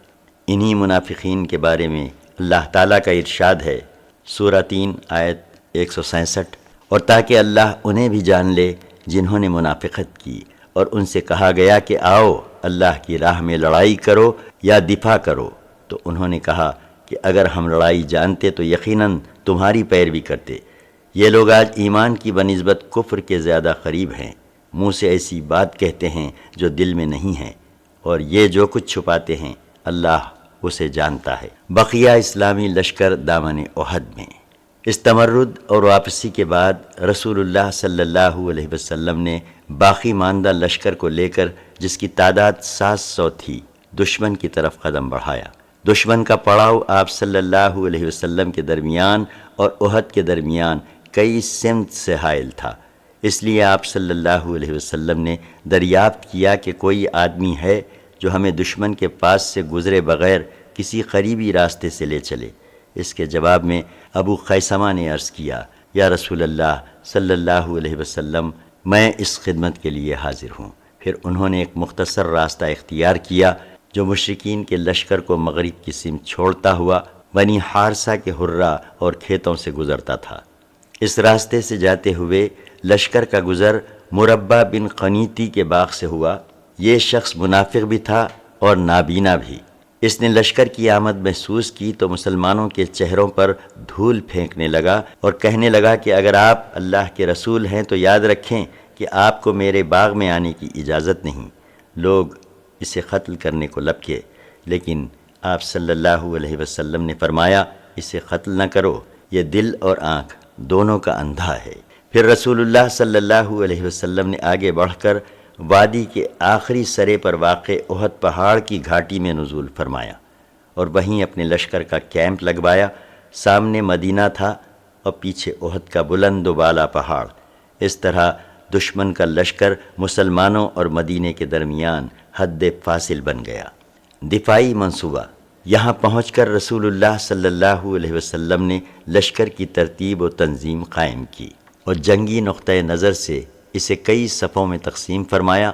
انہی منافقین کے بارے میں اللہ تعالیٰ کا ارشاد ہے، سورہ 3 آیت 167، اور تاکہ اللہ انہیں بھی جان لے جنہوں نے منافقت کی، اور ان سے کہا گیا کہ آؤ اللہ کی راہ میں لڑائی کرو یا دفاع کرو، تو انہوں نے کہا کہ اگر ہم لڑائی جانتے تو یقیناً تمہاری پیروی کرتے، یہ لوگ آج ایمان کی بنسبت کفر کے زیادہ قریب ہیں، منہ سے ایسی بات کہتے ہیں جو دل میں نہیں ہے، اور یہ جو کچھ چھپاتے ہیں اللہ اسے جانتا ہے۔ بقیہ اسلامی لشکر دامن احد میں۔ اس تمرد اور واپسی کے بعد رسول اللہ صلی اللہ علیہ وسلم نے باقی ماندہ لشکر کو لے کر، جس کی تعداد 700 تھی، دشمن کی طرف قدم بڑھایا۔ دشمن کا پڑاؤ آپ صلی اللہ علیہ وسلم کے درمیان اور احد کے درمیان کئی سمت سے حائل تھا، اس لیے آپ صلی اللہ علیہ وسلم نے دریافت کیا کہ کوئی آدمی ہے جو ہمیں دشمن کے پاس سے گزرے بغیر کسی قریبی راستے سے لے چلے۔ اس کے جواب میں ابو خیثمہ نے عرض کیا، یا رسول اللہ صلی اللہ علیہ وسلم، میں اس خدمت کے لیے حاضر ہوں۔ پھر انہوں نے ایک مختصر راستہ اختیار کیا جو مشرکین کے لشکر کو مغرب کی سمت چھوڑتا ہوا بنی حارثہ کے حرہ اور کھیتوں سے گزرتا تھا۔ اس راستے سے جاتے ہوئے لشکر کا گزر مربع بن قنیتی کے باغ سے ہوا۔ یہ شخص منافق بھی تھا اور نابینا بھی۔ اس نے لشکر کی آمد محسوس کی تو مسلمانوں کے چہروں پر دھول پھینکنے لگا اور کہنے لگا کہ اگر آپ اللہ کے رسول ہیں تو یاد رکھیں کہ آپ کو میرے باغ میں آنے کی اجازت نہیں۔ لوگ اسے قتل کرنے کو لپکے، لیکن آپ صلی اللہ علیہ وسلم نے فرمایا، اسے قتل نہ کرو، یہ دل اور آنکھ دونوں کا اندھا ہے۔ پھر رسول اللہ صلی اللہ علیہ وسلم نے آگے بڑھ کر وادی کے آخری سرے پر واقع احد پہاڑ کی گھاٹی میں نزول فرمایا اور وہیں اپنے لشکر کا کیمپ لگوایا۔ سامنے مدینہ تھا اور پیچھے احد کا بلند و بالا پہاڑ۔ اس طرح دشمن کا لشکر مسلمانوں اور مدینے کے درمیان حد فاصل بن گیا۔ دفاعی منصوبہ۔ یہاں پہنچ کر رسول اللہ صلی اللہ علیہ وسلم نے لشکر کی ترتیب و تنظیم قائم کی اور جنگی نقطۂ نظر سے اسے کئی صفوں میں تقسیم فرمایا۔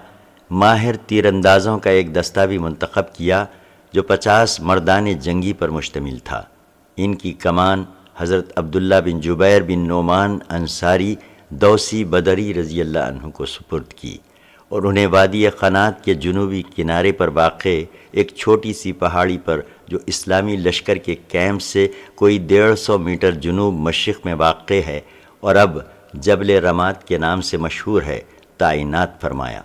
ماہر تیر اندازوں کا ایک دستہ بھی منتخب کیا جو 50 مردان جنگی پر مشتمل تھا۔ ان کی کمان حضرت عبداللہ بن جبیر بن نعمان انصاری دوسی بدری رضی اللہ عنہ کو سپرد کی اور انہیں وادی قنات کے جنوبی کنارے پر واقع ایک چھوٹی سی پہاڑی پر جو اسلامی لشکر کے کیمپ سے کوئی 150 میٹر جنوب مشرق میں واقع ہے اور اب جبل رماد کے نام سے مشہور ہے، تعینات فرمایا۔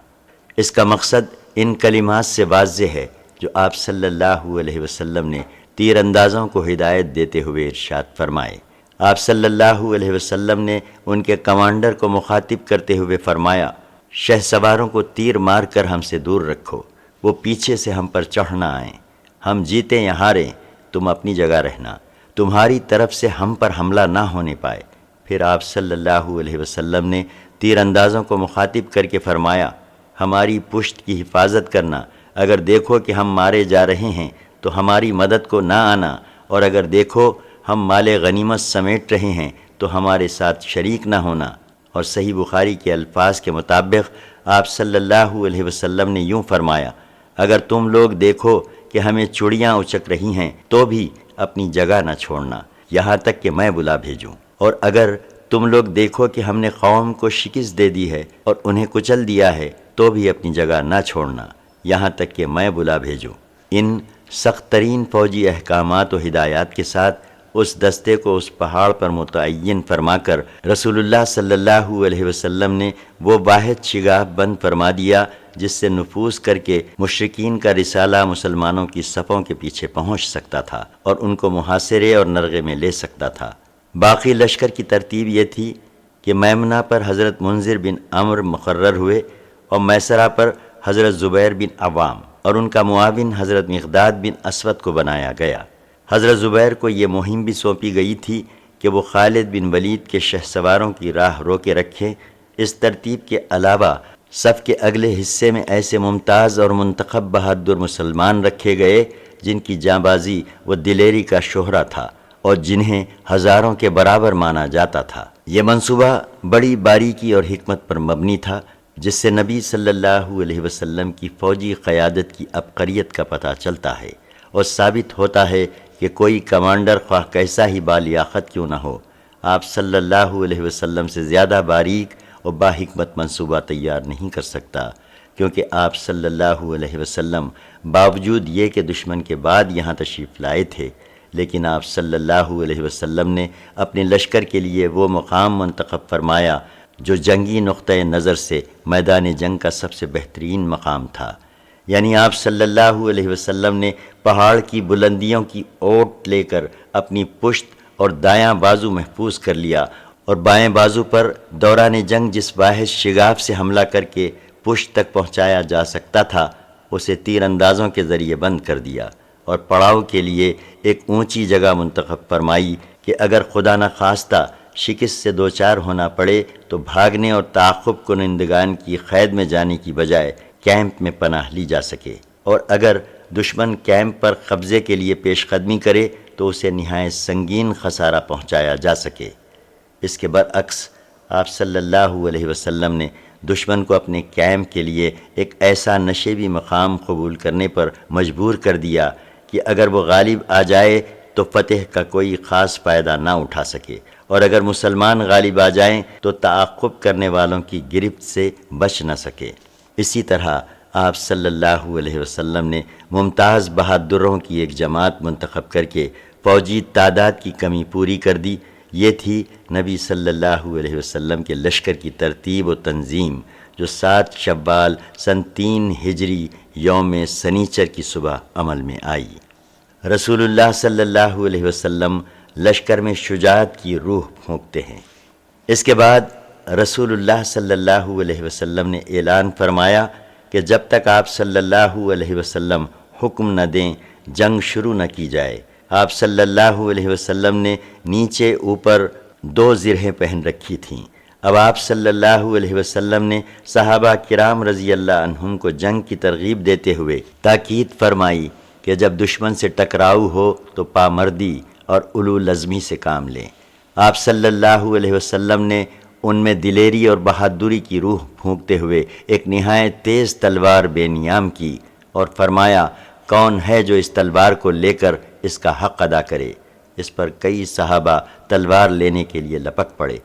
اس کا مقصد ان کلمات سے واضح ہے جو آپ صلی اللہ علیہ وسلم نے تیر اندازوں کو ہدایت دیتے ہوئے ارشاد فرمائے۔ آپ صلی اللہ علیہ وسلم نے ان کے کمانڈر کو مخاطب کرتے ہوئے فرمایا، شہ سواروں کو تیر مار کر ہم سے دور رکھو، وہ پیچھے سے ہم پر چڑھ نہ آئیں، ہم جیتیں یا ہاریں تم اپنی جگہ رہنا، تمہاری طرف سے ہم پر حملہ نہ ہونے پائے۔ پھر آپ صلی اللہ علیہ وسلم نے تیر اندازوں کو مخاطب کر کے فرمایا، ہماری پشت کی حفاظت کرنا، اگر دیکھو کہ ہم مارے جا رہے ہیں تو ہماری مدد کو نہ آنا، اور اگر دیکھو ہم مال غنیمت سمیٹ رہے ہیں تو ہمارے ساتھ شریک نہ ہونا۔ اور صحیح بخاری کے الفاظ کے مطابق آپ صلی اللہ علیہ وسلم نے یوں فرمایا، اگر تم لوگ دیکھو کہ ہمیں چڑیاں اچک رہی ہیں تو بھی اپنی جگہ نہ چھوڑنا یہاں تک کہ میں بلا بھیجوں، اور اگر تم لوگ دیکھو کہ ہم نے قوم کو شکست دے دی ہے اور انہیں کچل دیا ہے تو بھی اپنی جگہ نہ چھوڑنا یہاں تک کہ میں بلا بھیجوں۔ ان سخت ترین فوجی احکامات و ہدایات کے ساتھ اس دستے کو اس پہاڑ پر متعین فرما کر رسول اللہ صلی اللہ علیہ وسلم نے وہ واحد شگاف بند فرما دیا جس سے نفوذ کر کے مشرکین کا رسالہ مسلمانوں کی صفوں کے پیچھے پہنچ سکتا تھا اور ان کو محاصرے اور نرغے میں لے سکتا تھا۔ باقی لشکر کی ترتیب یہ تھی کہ میمنہ پر حضرت منذر بن عمرو مقرر ہوئے اور میسرہ پر حضرت زبیر بن عوام اور ان کا معاون حضرت مقداد بن اسود کو بنایا گیا۔ حضرت زبیر کو یہ مہم بھی سونپی گئی تھی کہ وہ خالد بن ولید کے شہ سواروں کی راہ روکے رکھیں۔ اس ترتیب کے علاوہ صف کے اگلے حصے میں ایسے ممتاز اور منتخب بہادر مسلمان رکھے گئے جن کی جانبازی و دلیری کا شہرہ تھا اور جنہیں ہزاروں کے برابر مانا جاتا تھا۔ یہ منصوبہ بڑی باریکی اور حکمت پر مبنی تھا جس سے نبی صلی اللہ علیہ وسلم کی فوجی قیادت کی عبقریت کا پتہ چلتا ہے اور ثابت ہوتا ہے کہ کوئی کمانڈر خواہ کیسا ہی بالیاقت کیوں نہ ہو، آپ صلی اللہ علیہ وسلم سے زیادہ باریک اور باحکمت منصوبہ تیار نہیں کر سکتا، کیونکہ آپ صلی اللہ علیہ وسلم باوجود یہ کہ دشمن کے بعد یہاں تشریف لائے تھے لیکن آپ صلی اللہ علیہ وسلم نے اپنے لشکر کے لیے وہ مقام منتخب فرمایا جو جنگی نقطۂ نظر سے میدان جنگ کا سب سے بہترین مقام تھا، یعنی آپ صلی اللہ علیہ وسلم نے پہاڑ کی بلندیوں کی اوٹ لے کر اپنی پشت اور دایاں بازو محفوظ کر لیا، اور بائیں بازو پر دوران جنگ جس واحد شگاف سے حملہ کر کے پشت تک پہنچایا جا سکتا تھا اسے تیر اندازوں کے ذریعے بند کر دیا، اور پڑاؤ کے لیے ایک اونچی جگہ منتخب فرمائی کہ اگر خدا نخواستہ شکست سے دوچار ہونا پڑے تو بھاگنے اور تعاقب کنندگان کی قید میں جانے کی بجائے کیمپ میں پناہ لی جا سکے، اور اگر دشمن کیمپ پر قبضے کے لیے پیش قدمی کرے تو اسے نہایت سنگین خسارہ پہنچایا جا سکے۔ اس کے برعکس آپ صلی اللہ علیہ وسلم نے دشمن کو اپنے کیمپ کے لیے ایک ایسا نشیبی مقام قبول کرنے پر مجبور کر دیا کہ اگر وہ غالب آ جائے تو فتح کا کوئی خاص فائدہ نہ اٹھا سکے، اور اگر مسلمان غالب آ جائیں تو تعاقب کرنے والوں کی گرفت سے بچ نہ سکے۔ اسی طرح آپ صلی اللہ علیہ وسلم نے ممتاز بہادروں کی ایک جماعت منتخب کر کے فوجی تعداد کی کمی پوری کر دی۔ یہ تھی نبی صلی اللہ علیہ وسلم کے لشکر کی ترتیب و تنظیم، جو 7 شوال سن 3 ہجری یوم سنیچر کی صبح عمل میں آئی۔ رسول اللہ صلی اللہ علیہ وسلم لشکر میں شجاعت کی روح پھونکتے ہیں۔ اس کے بعد رسول اللہ صلی اللہ علیہ وسلم نے اعلان فرمایا کہ جب تک آپ صلی اللہ علیہ وسلم حکم نہ دیں جنگ شروع نہ کی جائے۔ آپ صلی اللہ علیہ وسلم نے نیچے اوپر 2 زرہیں پہن رکھی تھیں۔ اب آپ صلی اللہ علیہ وسلم نے صحابہ کرام رضی اللہ عنہم کو جنگ کی ترغیب دیتے ہوئے تاکید فرمائی کہ جب دشمن سے ٹکراؤ ہو تو پامردی اور اولو لازمی سے کام لیں۔ آپ صلی اللہ علیہ وسلم نے ان میں دلیری اور بہادری کی روح پھونکتے ہوئے ایک نہایت تیز تلوار بے نیام کی اور فرمایا، کون ہے جو اس تلوار کو لے کر اس کا حق ادا کرے؟ اس پر کئی صحابہ تلوار لینے کے لیے لپک پڑے،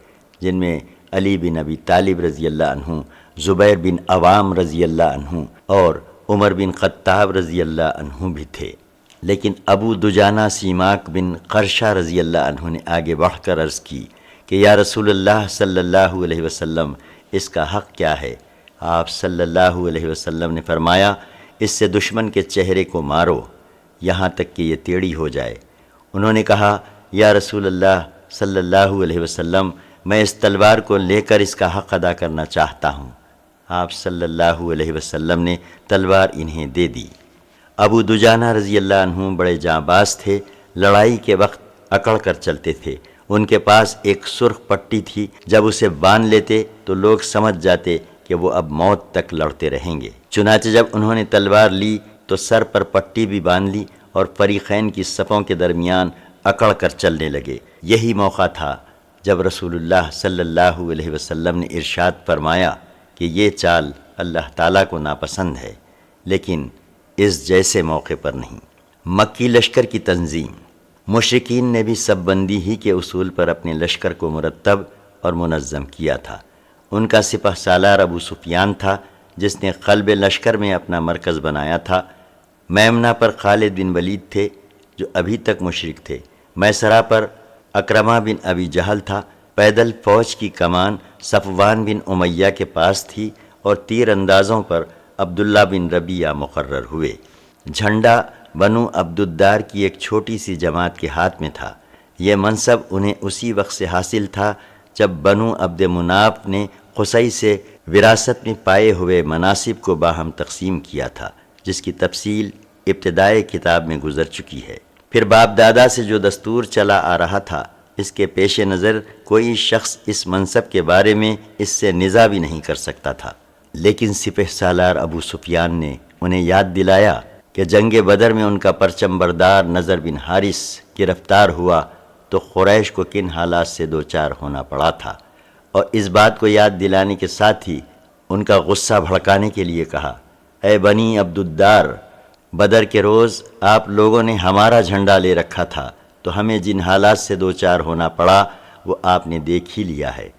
جن میں علی بن ابی طالب رضی اللہ عنہ، زبیر بن عوام رضی اللہ عنہ اور عمر بن خطاب رضی اللہ عنہ بھی تھے۔ لیکن ابو دجانہ سیماک بن قرشہ رضی اللہ عنہ نے آگے بڑھ کر عرض کی کہ یا رسول اللہ صلی اللہ علیہ وسلم، اس کا حق کیا ہے؟ آپ صلی اللہ علیہ وسلم نے فرمایا، اس سے دشمن کے چہرے کو مارو یہاں تک کہ یہ ٹیڑھی ہو جائے۔ انہوں نے کہا، یا رسول اللہ صلی اللہ علیہ وسلم، میں اس تلوار کو لے کر اس کا حق ادا کرنا چاہتا ہوں۔ آپ صلی اللہ علیہ وسلم نے تلوار انہیں دے دی۔ ابو دجانہ رضی اللہ عنہ بڑے جانباز تھے، لڑائی کے وقت اکڑ کر چلتے تھے۔ ان کے پاس ایک سرخ پٹی تھی، جب اسے باندھ لیتے تو لوگ سمجھ جاتے کہ وہ اب موت تک لڑتے رہیں گے۔ چنانچہ جب انہوں نے تلوار لی تو سر پر پٹی بھی باندھ لی اور فریقین کی صفوں کے درمیان اکڑ کر چلنے لگے۔ یہی موقع تھا جب رسول اللہ صلی اللہ علیہ وسلم نے ارشاد فرمایا کہ یہ چال اللہ تعالیٰ کو ناپسند ہے، لیکن اس جیسے موقع پر نہیں۔ مکی لشکر کی تنظیم۔ مشرکین نے بھی سب بندی ہی کے اصول پر اپنے لشکر کو مرتب اور منظم کیا تھا۔ ان کا سپہ سالار ابو سفیان تھا، جس نے قلب لشکر میں اپنا مرکز بنایا تھا۔ میمنہ پر خالد بن ولید تھے، جو ابھی تک مشرک تھے۔ میسرہ پر اکرمہ بن ابی جہل تھا۔ پیدل فوج کی کمان صفوان بن امیہ کے پاس تھی، اور تیر اندازوں پر عبداللہ بن ربیعہ مقرر ہوئے۔ جھنڈا بنو عبدالدار کی ایک چھوٹی سی جماعت کے ہاتھ میں تھا۔ یہ منصب انہیں اسی وقت سے حاصل تھا جب بنو عبد مناف نے قصی سے وراثت میں پائے ہوئے مناصب کو باہم تقسیم کیا تھا، جس کی تفصیل ابتدائی کتاب میں گزر چکی ہے۔ پھر باپ دادا سے جو دستور چلا آ رہا تھا، اس کے پیش نظر کوئی شخص اس منصب کے بارے میں اس سے نزاع بھی نہیں کر سکتا تھا۔ لیکن سپہ سالار ابو سفیان نے انہیں یاد دلایا کہ جنگ بدر میں ان کا پرچم بردار نضر بن حارث گرفتار ہوا تو قریش کو کن حالات سے دوچار ہونا پڑا تھا، اور اس بات کو یاد دلانے کے ساتھ ہی ان کا غصہ بھڑکانے کے لیے کہا، اے بنی عبدالدار، بدر کے روز آپ لوگوں نے ہمارا جھنڈا لے رکھا تھا، تو ہمیں جن حالات سے دوچار ہونا پڑا وہ آپ نے دیکھ ہی لیا ہے۔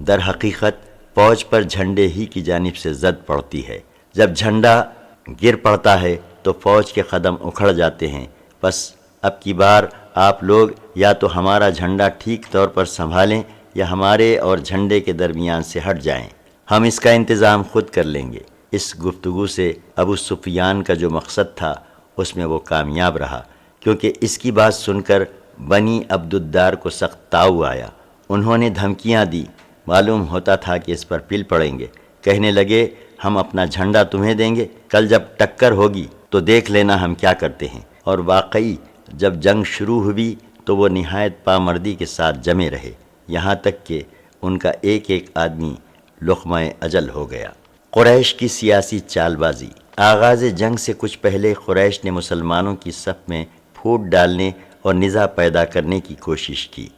در حقیقت فوج پر جھنڈے ہی کی جانب سے زد پڑتی ہے۔ جب جھنڈا گر پڑتا ہے تو فوج کے قدم اکھڑ جاتے ہیں۔ بس اب کی بار آپ لوگ یا تو ہمارا جھنڈا ٹھیک طور پر سنبھالیں یا ہمارے اور جھنڈے کے درمیان سے ہٹ جائیں، ہم اس کا انتظام خود کر لیں گے۔ اس گفتگو سے ابو سفیان کا جو مقصد تھا اس میں وہ کامیاب رہا، کیونکہ اس کی بات سن کر بنی عبد الدار کو سخت تاؤ آیا۔ انہوں نے دھمکیاں دی، معلوم ہوتا تھا کہ اس پر پل پڑیں گے۔ کہنے لگے ہم اپنا جھنڈا تمہیں دیں گے، کل جب ٹکر ہوگی تو دیکھ لینا ہم کیا کرتے ہیں۔ اور واقعی جب جنگ شروع ہوئی تو وہ نہایت پامردی کے ساتھ جمے رہے، یہاں تک کہ ان کا ایک ایک آدمی لقمہ اجل ہو گیا۔ قریش کی سیاسی چال بازی۔ آغاز جنگ سے کچھ پہلے قریش نے مسلمانوں کی صف میں پھوٹ ڈالنے اور نزاع پیدا کرنے کی کوشش کی۔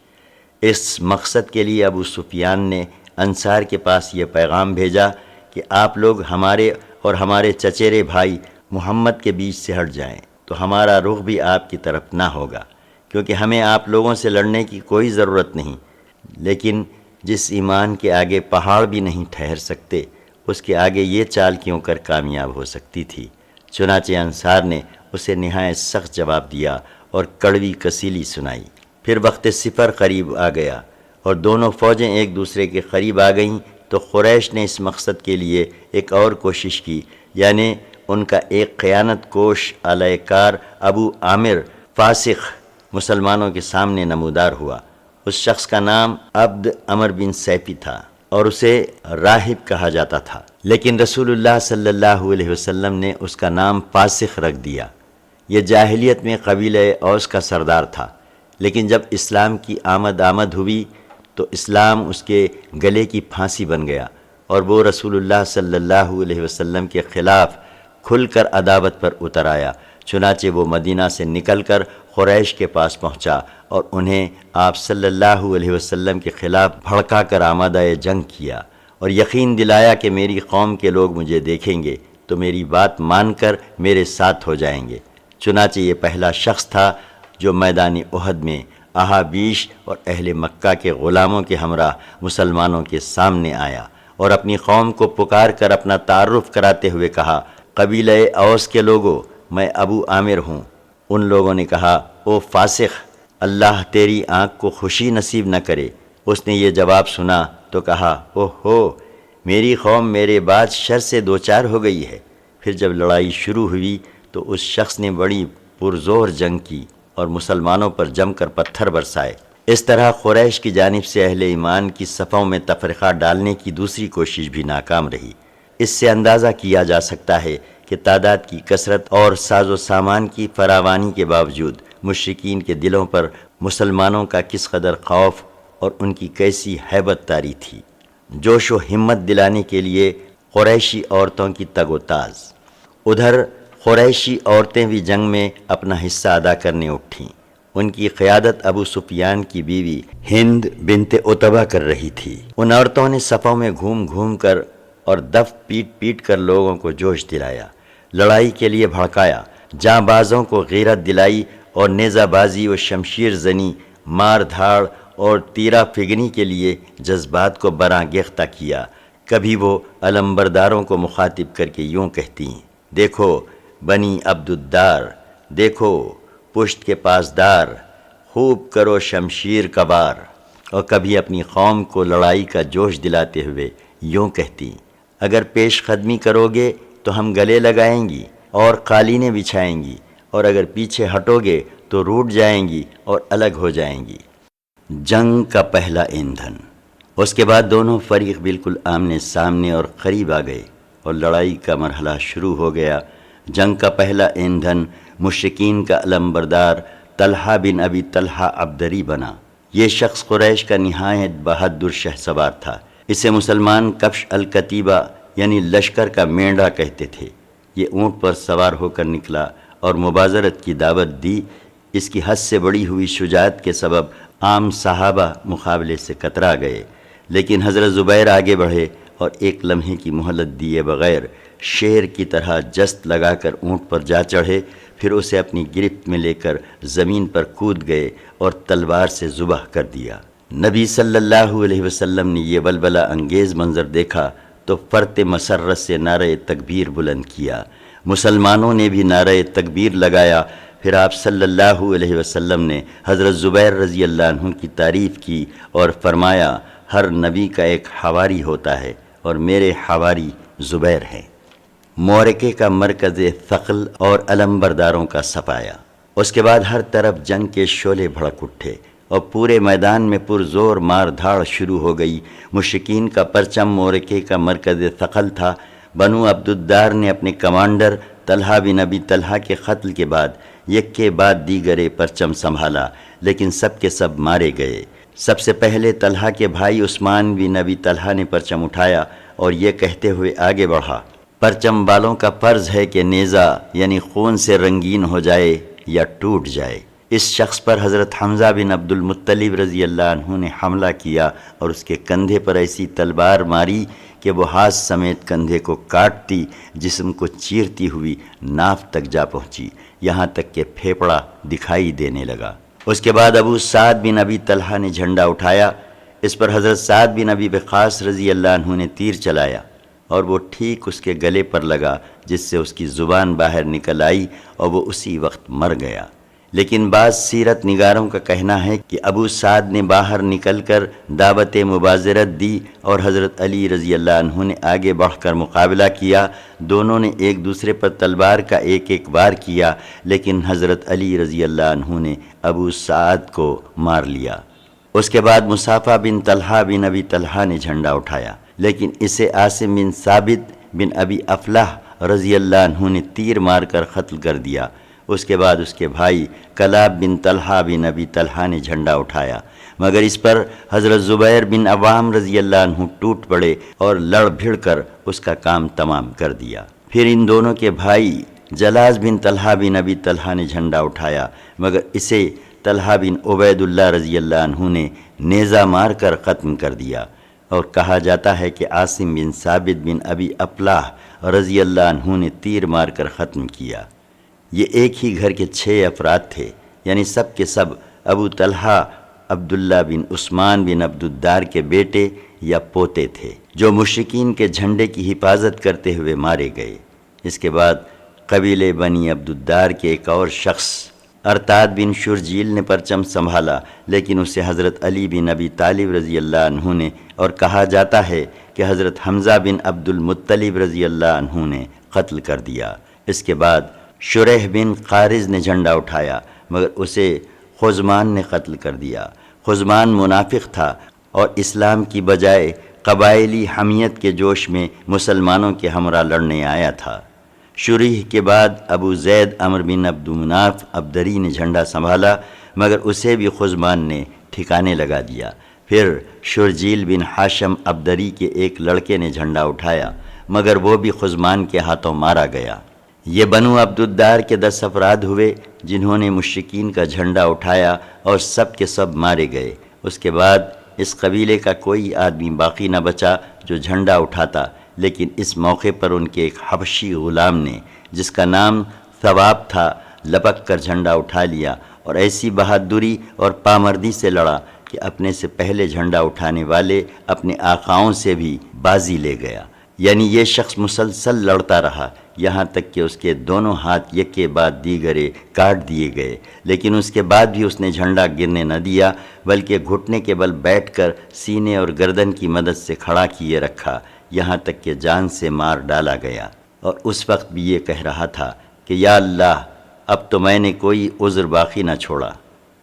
اس مقصد کے لیے ابو سفیان نے انصار کے پاس یہ پیغام بھیجا کہ آپ لوگ ہمارے اور ہمارے چچیرے بھائی محمد کے بیچ سے ہٹ جائیں تو ہمارا رخ بھی آپ کی طرف نہ ہوگا، کیونکہ ہمیں آپ لوگوں سے لڑنے کی کوئی ضرورت نہیں، لیکن جس ایمان کے آگے پہاڑ بھی نہیں ٹھہر سکتے اس کے آگے یہ چال کیوں کر کامیاب ہو سکتی تھی۔ چنانچہ انصار نے اسے نہایت سخت جواب دیا اور کڑوی کسیلی سنائی۔ پھر وقت صفر قریب آ گیا اور دونوں فوجیں ایک دوسرے کے قریب آ گئیں تو قریش نے اس مقصد کے لیے ایک اور کوشش کی، یعنی ان کا ایک خیانت کوش اعلی کار ابو عامر فاسق مسلمانوں کے سامنے نمودار ہوا۔ اس شخص کا نام عبد عمر بن سیفی تھا اور اسے راہب کہا جاتا تھا، لیکن رسول اللہ صلی اللہ علیہ وسلم نے اس کا نام فاسق رکھ دیا۔ یہ جاہلیت میں قبیلہ اوس کا سردار تھا، لیکن جب اسلام کی آمد ہوئی تو اسلام اس کے گلے کی پھانسی بن گیا اور وہ رسول اللہ صلی اللہ علیہ وسلم کے خلاف کھل کر عداوت پر اتر آیا۔ چنانچہ وہ مدینہ سے نکل کر قریش کے پاس پہنچا اور انہیں آپ صلی اللہ علیہ وسلم کے خلاف بھڑکا کر آمادہ جنگ کیا اور یقین دلایا کہ میری قوم کے لوگ مجھے دیکھیں گے تو میری بات مان کر میرے ساتھ ہو جائیں گے۔ چنانچہ یہ پہلا شخص تھا جو میدان احد میں احابیش اور اہل مکہ کے غلاموں کے ہمراہ مسلمانوں کے سامنے آیا اور اپنی قوم کو پکار کر اپنا تعارف کراتے ہوئے کہا، قبیلہ اوس کے لوگوں، میں ابو عامر ہوں۔ ان لوگوں نے کہا، او فاسق، اللہ تیری آنکھ کو خوشی نصیب نہ کرے۔ اس نے یہ جواب سنا تو کہا، اوہ ہو، میری قوم میرے بعد شر سے دوچار ہو گئی ہے۔ پھر جب لڑائی شروع ہوئی تو اس شخص نے بڑی پرزور جنگ کی اور مسلمانوں پر جم کر پتھر برسائے۔ اس طرح قریش کی جانب سے اہل ایمان کی صفوں میں تفرقہ ڈالنے کی دوسری کوشش بھی ناکام رہی۔ اس سے اندازہ کیا جا سکتا ہے کہ تعداد کی کثرت اور ساز و سامان کی فراوانی کے باوجود مشرکین کے دلوں پر مسلمانوں کا کس قدر خوف اور ان کی کیسی ہیبت طاری تھی۔ جوش و ہمت دلانے کے لیے قریشی عورتوں کی تگ و تاز۔ ادھر قریشی عورتیں بھی جنگ میں اپنا حصہ ادا کرنے اٹھیں۔ ان کی قیادت ابو سفیان کی بیوی ہند بنت عتبہ کر رہی تھی۔ ان عورتوں نے صفوں میں گھوم گھوم کر اور دف پیٹ پیٹ کر لوگوں کو جوش دلایا، لڑائی کے لیے بھڑکایا، جاں بازوں کو غیرت دلائی اور نیزہ بازی و شمشیر زنی، مار دھاڑ اور تیرہ فگنی کے لیے جذبات کو براں گیختہ کیا۔ کبھی وہ علمبرداروں کو مخاطب کر کے یوں کہتی ہیں، دیکھو بنی عبد الدار، دیکھو پشت کے پاسدار، خوب کرو شمشیر کبار۔ اور کبھی اپنی قوم کو لڑائی کا جوش دلاتے ہوئے یوں کہتی، اگر پیش قدمی کرو گے تو ہم گلے لگائیں گی اور قالینیں بچھائیں گی، اور اگر پیچھے ہٹو گے تو روٹ جائیں گی اور الگ ہو جائیں گی۔ جنگ کا پہلا ایندھن۔ اس کے بعد دونوں فریق بالکل آمنے سامنے اور قریب آ گئے اور لڑائی کا مرحلہ شروع ہو گیا۔ جنگ کا پہلا ایندھن مشرکین کا علمبردار طلحہ بن ابی طلحہ عبدری بنا۔ یہ شخص قریش کا نہایت بہادر شہ سوار تھا۔ اسے مسلمان کبش الکتیبہ یعنی لشکر کا مینڈا کہتے تھے۔ یہ اونٹ پر سوار ہو کر نکلا اور مبازرت کی دعوت دی۔ اس کی حد سے بڑی ہوئی شجاعت کے سبب عام صحابہ مقابلے سے کترا گئے، لیکن حضرت زبیر آگے بڑھے اور ایک لمحے کی مہلت دیے بغیر شیر کی طرح جست لگا کر اونٹ پر جا چڑھے، پھر اسے اپنی گرفت میں لے کر زمین پر کود گئے اور تلوار سے ذبح کر دیا۔ نبی صلی اللہ علیہ وسلم نے یہ بلبلہ انگیز منظر دیکھا تو فرط مسرت سے نعرہ تکبیر بلند کیا۔ مسلمانوں نے بھی نعرہ تکبیر لگایا، پھر آپ صلی اللہ علیہ وسلم نے حضرت زبیر رضی اللہ عنہ کی تعریف کی اور فرمایا ہر نبی کا ایک حواری ہوتا ہے اور میرے حواری زبیر ہیں۔ معرکے کا مرکز ثقل اور علمبرداروں کا صفایا۔ اس کے بعد ہر طرف جنگ کے شعلے بھڑک اٹھے اور پورے میدان میں پرزور مار دھاڑ شروع ہو گئی۔ مشرکین کا پرچم معرکے کا مرکز ثقل تھا۔ بنو عبدالدار نے اپنے کمانڈر طلحہ بن ابی طلحہ کے قتل کے بعد یک کے بعد دیگرے پرچم سنبھالا، لیکن سب کے سب مارے گئے۔ سب سے پہلے طلحہ کے بھائی عثمان بن ابی طلحہ نے پرچم اٹھایا اور یہ کہتے ہوئے آگے بڑھا، پرچم والوں کا فرض ہے کہ نیزہ یعنی خون سے رنگین ہو جائے یا ٹوٹ جائے۔ اس شخص پر حضرت حمزہ بن عبد المطلب رضی اللہ عنہ نے حملہ کیا اور اس کے کندھے پر ایسی تلوار ماری کہ وہ ہاتھ سمیت کندھے کو کاٹتی، جسم کو چیرتی ہوئی ناف تک جا پہنچی، یہاں تک کہ پھیپڑا دکھائی دینے لگا۔ اس کے بعد ابو سعد بن ابی طلحہ نے جھنڈا اٹھایا۔ اس پر حضرت سعد بن ابی وقاص رضی اللہ عنہ نے تیر چلایا اور وہ ٹھیک اس کے گلے پر لگا، جس سے اس کی زبان باہر نکل آئی اور وہ اسی وقت مر گیا۔ لیکن بعض سیرت نگاروں کا کہنا ہے کہ ابو سعد نے باہر نکل کر دعوت مبازرت دی اور حضرت علی رضی اللہ عنہ نے آگے بڑھ کر مقابلہ کیا۔ دونوں نے ایک دوسرے پر تلوار کا ایک ایک وار کیا، لیکن حضرت علی رضی اللہ عنہ نے ابو سعد کو مار لیا۔ اس کے بعد مصافہ بن طلحہ بن ابی طلحہ نے جھنڈا اٹھایا، لیکن اسے عاصم بن ثابت بن ابی افلاح رضی اللہ عنہ نے تیر مار کر قتل کر دیا۔ اس کے بعد اس کے بھائی کلاب بن طلحہ بن ابی طلحہ نے جھنڈا اٹھایا، مگر اس پر حضرت زبیر بن عوام رضی اللہ عنہ ٹوٹ پڑے اور لڑ بھڑ کر اس کا کام تمام کر دیا۔ پھر ان دونوں کے بھائی جلاز بن طلحہ بن ابی طلحہ نے جھنڈا اٹھایا، مگر اسے طلحہ بن عبید اللہ رضی اللہ عنہ نے نیزہ مار کر ختم کر دیا، اور کہا جاتا ہے کہ عاصم بن ثابت بن ابی افلاح رضی اللہ عنہ نے تیر مار کر ختم کیا۔ یہ ایک ہی گھر کے 6 افراد تھے، یعنی سب کے سب ابو طلحہ عبداللہ بن عثمان بن عبدالدار کے بیٹے یا پوتے تھے، جو مشرکین کے جھنڈے کی حفاظت کرتے ہوئے مارے گئے۔ اس کے بعد قبیلے بنی عبدالدار کے ایک اور شخص ارتاد بن شرجیل نے پرچم سنبھالا، لیکن اسے حضرت علی بن ابی طالب رضی اللہ عنہ نے، اور کہا جاتا ہے کہ حضرت حمزہ بن عبد المطلب رضی اللہ عنہ نے قتل کر دیا۔ اس کے بعد شریح بن قارز نے جھنڈا اٹھایا، مگر اسے خزمان نے قتل کر دیا۔ خزمان منافق تھا اور اسلام کی بجائے قبائلی حمیت کے جوش میں مسلمانوں کے ہمراہ لڑنے آیا تھا۔ شریح کے بعد ابو زید عمر بن عبد مناف عبدری نے جھنڈا سنبھالا، مگر اسے بھی خزمان نے ٹھکانے لگا دیا۔ پھر شرجیل بن حاشم عبدری کے ایک لڑکے نے جھنڈا اٹھایا، مگر وہ بھی خزمان کے ہاتھوں مارا گیا۔ یہ بنو عبدالدار کے 10 افراد ہوئے جنہوں نے مشرکین کا جھنڈا اٹھایا اور سب کے سب مارے گئے۔ اس کے بعد اس قبیلے کا کوئی آدمی باقی نہ بچا جو جھنڈا اٹھاتا، لیکن اس موقع پر ان کے ایک حبشی غلام نے، جس کا نام ثواب تھا، لپک کر جھنڈا اٹھا لیا اور ایسی بہادری اور پامردی سے لڑا کہ اپنے سے پہلے جھنڈا اٹھانے والے اپنے آقاؤں سے بھی بازی لے گیا۔ یعنی یہ شخص مسلسل لڑتا رہا، یہاں تک کہ اس کے دونوں ہاتھ یک کے بعد دیگرے کاٹ دیے گئے، لیکن اس کے بعد بھی اس نے جھنڈا گرنے نہ دیا، بلکہ گھٹنے کے بل بیٹھ کر سینے اور گردن کی مدد سے کھڑا کیے رکھا، یہاں تک کہ جان سے مار ڈالا گیا۔ اور اس وقت بھی یہ کہہ رہا تھا کہ یا اللہ، اب تو میں نے کوئی عذر باقی نہ چھوڑا۔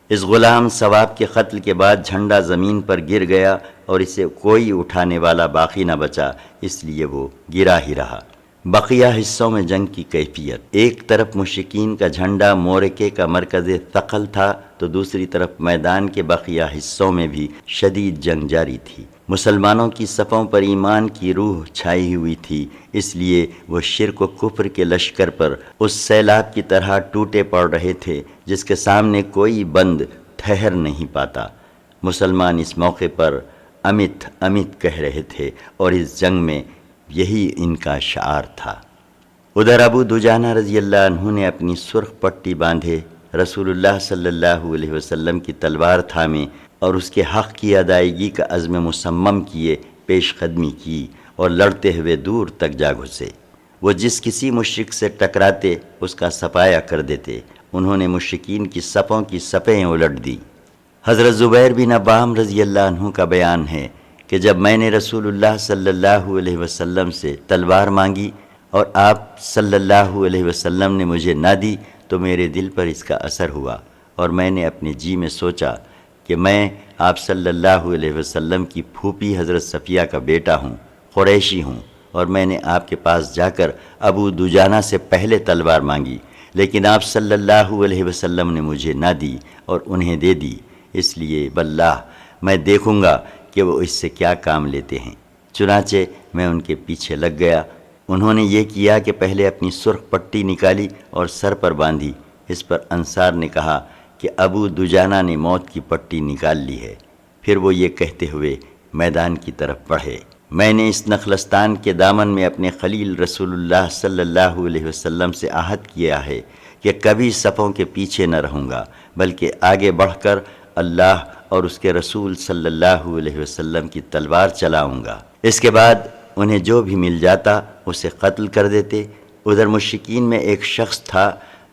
اس غلام ثواب کے قتل کے بعد جھنڈا زمین پر گر گیا اور اسے کوئی اٹھانے والا باقی نہ بچا، اس لیے وہ گرا ہی رہا۔ بقیہ حصوں میں جنگ کی کیفیت: ایک طرف مشرکین کا جھنڈا معرکے کا مرکز ثقل تھا تو دوسری طرف میدان کے بقیہ حصوں میں بھی شدید جنگ جاری تھی۔ مسلمانوں کی صفوں پر ایمان کی روح چھائی ہوئی تھی، اس لیے وہ شرک و کفر کے لشکر پر اس سیلاب کی طرح ٹوٹے پڑ رہے تھے جس کے سامنے کوئی بند ٹھہر نہیں پاتا۔ مسلمان اس موقع پر امت امت کہہ رہے تھے اور اس جنگ میں یہی ان کا شعار تھا۔ ادھر ابو دجانہ رضی اللہ عنہ نے اپنی سرخ پٹی باندھے رسول اللہ صلی اللہ علیہ وسلم کی تلوار تھامے اور اس کے حق کی ادائیگی کا عزم مصمم کیے پیش قدمی کی اور لڑتے ہوئے دور تک جا گھسے۔ وہ جس کسی مشرک سے ٹکراتے اس کا صفایا کر دیتے انہوں نے مشرکین کی صفوں کی صفیں الٹ دی۔ حضرت زبیر بن عوام رضی اللہ عنہ کا بیان ہے کہ جب میں نے رسول اللہ صلی اللہ علیہ وسلم سے تلوار مانگی اور آپ صلی اللہ علیہ وسلم نے مجھے نہ دی تو میرے دل پر اس کا اثر ہوا، اور میں نے اپنے جی میں سوچا کہ میں آپ صلی اللہ علیہ وسلم کی پھوپھی حضرت صفیہ کا بیٹا ہوں، قریشی ہوں، اور میں نے آپ کے پاس جا کر ابو دجانہ سے پہلے تلوار مانگی، لیکن آپ صلی اللہ علیہ وسلم نے مجھے نہ دی اور انہیں دے دی، اس لیے واللہ میں دیکھوں گا کہ وہ اس سے کیا کام لیتے ہیں۔ چنانچہ میں ان کے پیچھے لگ گیا۔ انہوں نے یہ کیا کہ پہلے اپنی سرخ پٹی نکالی اور سر پر باندھی۔ اس پر انصار نے کہا کہ ابو دجانہ نے موت کی پٹی نکال لی ہے۔ پھر وہ یہ کہتے ہوئے میدان کی طرف بڑھے۔ میں نے اس نخلستان کے دامن میں اپنے خلیل رسول اللہ صلی اللہ علیہ وسلم سے عہد کیا ہے کہ کبھی صفوں کے پیچھے نہ رہوں گا، بلکہ آگے بڑھ کر اللہ اور اس کے رسول صلی اللہ علیہ وسلم کی تلوار چلاؤں گا۔ اس کے بعد انہیں جو بھی مل جاتا اسے قتل کر دیتے۔ ادھر مشرکین میں ایک شخص تھا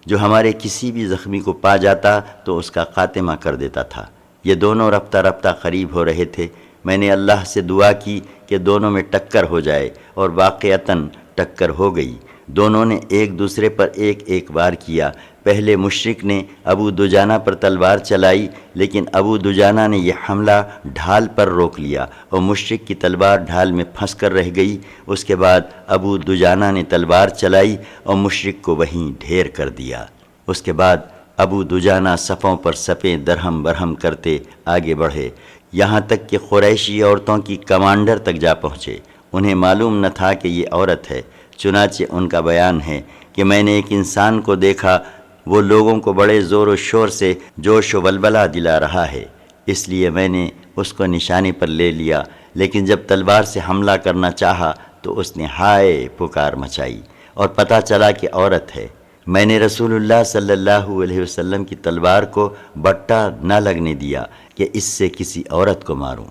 جو ہمارے کسی بھی زخمی کو پا جاتا تو اس کا خاتمہ کر دیتا تھا۔ یہ دونوں رفتہ رفتہ قریب ہو رہے تھے۔ میں نے اللہ سے دعا کی کہ دونوں میں ٹکر ہو جائے، اور واقعتاً ٹکر ہو گئی۔ دونوں نے ایک دوسرے پر ایک ایک وار کیا۔ پہلے مشرک نے ابو دجانہ پر تلوار چلائی، لیکن ابو دجانہ نے یہ حملہ ڈھال پر روک لیا اور مشرک کی تلوار ڈھال میں پھنس کر رہ گئی۔ اس کے بعد ابو دجانہ نے تلوار چلائی اور مشرک کو وہیں ڈھیر کر دیا۔ اس کے بعد ابو دجانہ صفوں پر صفیں درہم برہم کرتے آگے بڑھے، یہاں تک کہ قریشی عورتوں کی کمانڈر تک جا پہنچے۔ انہیں معلوم نہ تھا کہ یہ عورت ہے، چنانچہ ان کا بیان ہے کہ میں نے ایک انسان کو دیکھا، وہ لوگوں کو بڑے زور و شور سے جوش و ولولہ دلا رہا ہے، اس لیے میں نے اس کو نشانے پر لے لیا، لیکن جب تلوار سے حملہ کرنا چاہا تو اس نے ہائے پکار مچائی اور پتہ چلا کہ عورت ہے۔ میں نے رسول اللہ صلی اللہ علیہ وسلم کی تلوار کو بٹا نہ لگنے دیا کہ اس سے کسی عورت کو ماروں۔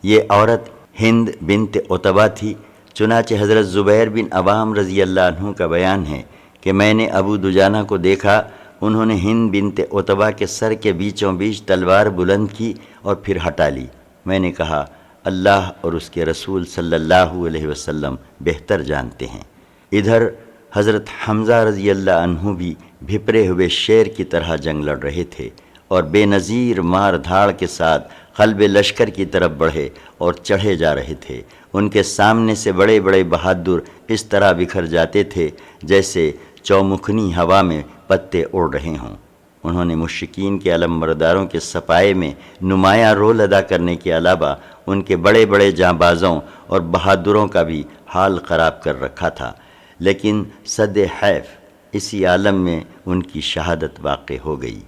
یہ عورت ہند بنت عتبہ تھی۔ چنانچہ حضرت زبیر بن عوام رضی اللہ عنہ کا بیان ہے کہ میں نے ابو دجانہ کو دیکھا، انہوں نے ہند بنت عتبہ کے سر کے بیچوں بیچ تلوار بلند کی اور پھر ہٹا لی۔ میں نے کہا اللہ اور اس کے رسول صلی اللہ علیہ وسلم بہتر جانتے ہیں۔ ادھر حضرت حمزہ رضی اللہ عنہ بھی بھپرے ہوئے شیر کی طرح جنگ لڑ رہے تھے اور بے نظیر مار دھاڑ کے ساتھ قلب لشکر کی طرف بڑھے اور چڑھے جا رہے تھے۔ ان کے سامنے سے بڑے بڑے بہادر اس طرح بکھر جاتے تھے جیسے چومکھنی ہوا میں پتے اڑ رہے ہوں۔ انہوں نے مشرکین کے علم برداروں کے صفائے میں نمایاں رول ادا کرنے کے علاوہ ان کے بڑے بڑے جانبازوں اور بہادروں کا بھی حال خراب کر رکھا تھا، لیکن صد حیف اسی عالم میں ان کی شہادت واقع ہو گئی۔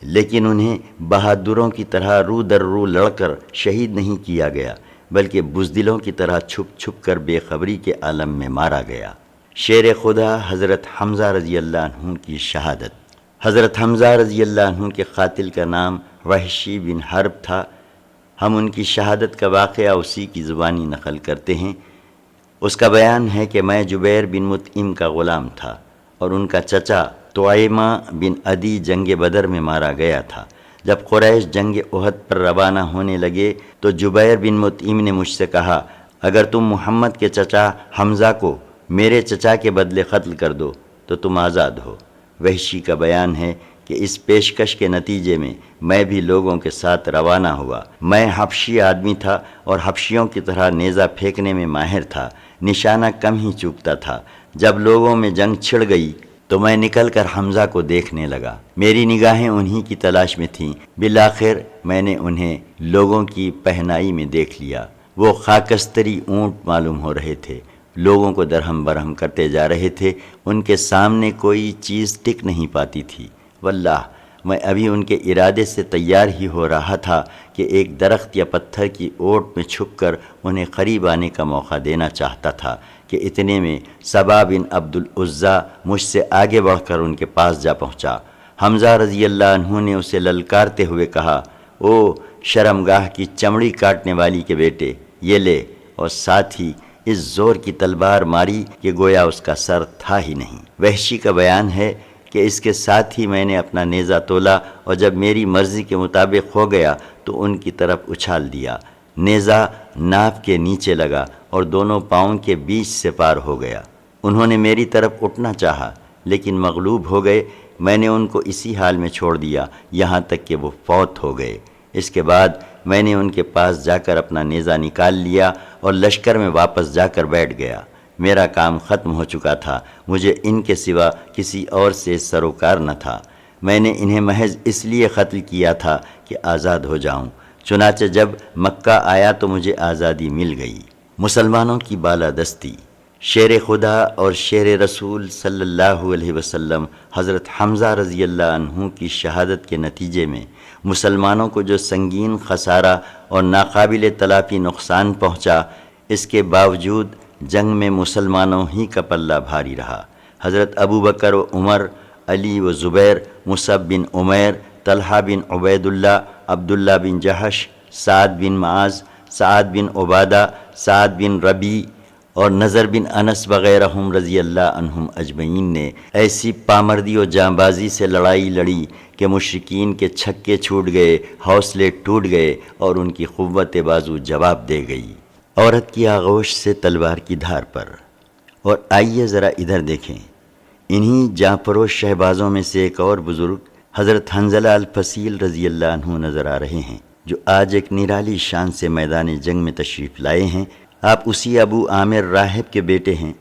لیکن انہیں بہادروں کی طرح رو در رو لڑ کر شہید نہیں کیا گیا، بلکہ بزدلوں کی طرح چھپ چھپ کر بے خبری کے عالم میں مارا گیا۔ شیر خدا حضرت حمزہ رضی اللہ عنہ کی شہادت۔ حضرت حمزہ رضی اللہ عنہ کے قاتل کا نام وحشی بن حرب تھا۔ ہم ان کی شہادت کا واقعہ اسی کی زبانی نقل کرتے ہیں۔ اس کا بیان ہے کہ میں جبیر بن مطعم کا غلام تھا اور ان کا چچا طعیمہ بن عدی جنگ بدر میں مارا گیا تھا۔ جب قریش جنگ احد پر روانہ ہونے لگے تو جبیر بن مطعم نے مجھ سے کہا اگر تم محمد کے چچا حمزہ کو میرے چچا کے بدلے قتل کر دو تو تم آزاد ہو۔ وحشی کا بیان ہے کہ اس پیشکش کے نتیجے میں میں بھی لوگوں کے ساتھ روانہ ہوا۔ میں حبشی آدمی تھا اور حبشیوں کی طرح نیزہ پھینکنے میں ماہر تھا، نشانہ کم ہی چوکتا تھا۔ جب لوگوں میں جنگ چھڑ گئی تو میں نکل کر حمزہ کو دیکھنے لگا، میری نگاہیں انہی کی تلاش میں تھیں۔ بالآخر میں نے انہیں لوگوں کی پہنائی میں دیکھ لیا۔ وہ خاکستری اونٹ معلوم ہو رہے تھے، لوگوں کو درہم برہم کرتے جا رہے تھے، ان کے سامنے کوئی چیز ٹک نہیں پاتی تھی۔ واللہ میں ابھی ان کے ارادے سے تیار ہی ہو رہا تھا کہ ایک درخت یا پتھر کی اوٹ میں چھپ کر انہیں قریب آنے کا موقع دینا چاہتا تھا کہ اتنے میں سبا بن عبد العزیٰ مجھ سے آگے بڑھ کر ان کے پاس جا پہنچا۔ حمزہ رضی اللہ عنہ نے اسے للکارتے ہوئے کہا او شرمگاہ کی چمڑی کاٹنے والی کے بیٹے، یہ لے، اور ساتھ ہی اس زور کی تلوار ماری کہ گویا اس کا سر تھا ہی نہیں۔ وحشی کا بیان ہے کہ اس کے ساتھ ہی میں نے اپنا نیزہ تولا اور جب میری مرضی کے مطابق ہو گیا تو ان کی طرف اچھال دیا۔ نیزہ ناف کے نیچے لگا اور دونوں پاؤں کے بیچ سے پار ہو گیا۔ انہوں نے میری طرف اٹھنا چاہا لیکن مغلوب ہو گئے۔ میں نے ان کو اسی حال میں چھوڑ دیا یہاں تک کہ وہ فوت ہو گئے۔ اس کے بعد میں نے ان کے پاس جا کر اپنا نیزہ نکال لیا اور لشکر میں واپس جا کر بیٹھ گیا۔ میرا کام ختم ہو چکا تھا، مجھے ان کے سوا کسی اور سے سروکار نہ تھا۔ میں نے انہیں محض اس لیے قتل کیا تھا کہ آزاد ہو جاؤں۔ چنانچہ جب مکہ آیا تو مجھے آزادی مل گئی۔ مسلمانوں کی بالادستی۔ شیر خدا اور شیر رسول صلی اللہ علیہ وسلم حضرت حمزہ رضی اللہ عنہ کی شہادت کے نتیجے میں مسلمانوں کو جو سنگین خسارہ اور ناقابل تلافی نقصان پہنچا، اس کے باوجود جنگ میں مسلمانوں ہی کا پلہ بھاری رہا۔ حضرت ابو بکر و عمر، علی و زبیر، مصعب بن عمیر، طلحہ بن عبید اللہ، عبداللہ بن جہش، سعد بن معاذ، سعد بن عبادہ، سعد بن ربیع اور نضر بن انس وغیرہم رضی اللہ عنہم اجمعین نے ایسی پامردی و جانبازی سے لڑائی لڑی کہ مشرکین کے چھکے چھوٹ گئے، حوصلے ٹوٹ گئے اور ان کی قوت بازو جواب دے گئی۔ عورت کی آغوش سے تلوار کی دھار پر۔ اور آئیے ذرا ادھر دیکھیں، انہی جاں فروش شہبازوں میں سے ایک اور بزرگ حضرت حنظلہ الفصیل رضی اللہ عنہ نظر آ رہے ہیں، جو آج ایک نرالی شان سے میدان جنگ میں تشریف لائے ہیں۔ آپ اسی ابو عامر راہب کے بیٹے ہیں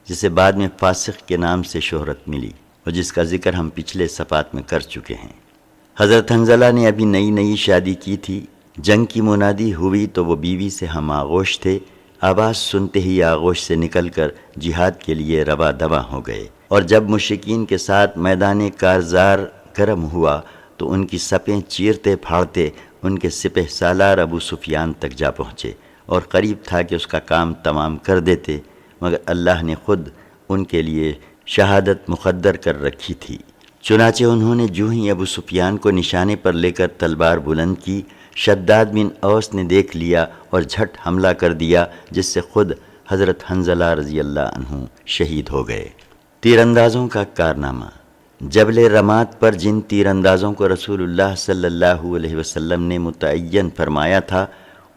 جسے بعد میں فاسق کے نام سے شہرت ملی اور جس کا ذکر ہم پچھلے صفحات میں کر چکے ہیں۔ حضرت حنظلہ نے ابھی نئی شادی کی تھی۔ جنگ کی منادی ہوئی تو وہ بیوی سے ہم آغوش تھے۔ آواز سنتے ہی آغوش سے نکل کر جہاد کے لیے روا دواں ہو گئے، اور جب مشرکین کے ساتھ میدان کارزار گرم ہوا تو ان کی صفیں چیرتے پھاڑتے ان کے سپہ سالار ابو سفیان تک جا پہنچے اور قریب تھا کہ اس کا کام تمام کر دیتے، مگر اللہ نے خود ان کے لیے شہادت مقدر کر رکھی تھی۔ چنانچہ انہوں نے جو ہی ابو سفیان کو نشانے پر لے کر تلوار بلند کی، شداد بن اوس نے دیکھ لیا اور جھٹ حملہ کر دیا، جس سے خود حضرت حنظلہ رضی اللہ عنہ شہید ہو گئے۔ تیر اندازوں کا کارنامہ۔ جبل رمات پر جن تیر اندازوں کو رسول اللہ صلی اللہ علیہ وسلم نے متعین فرمایا تھا،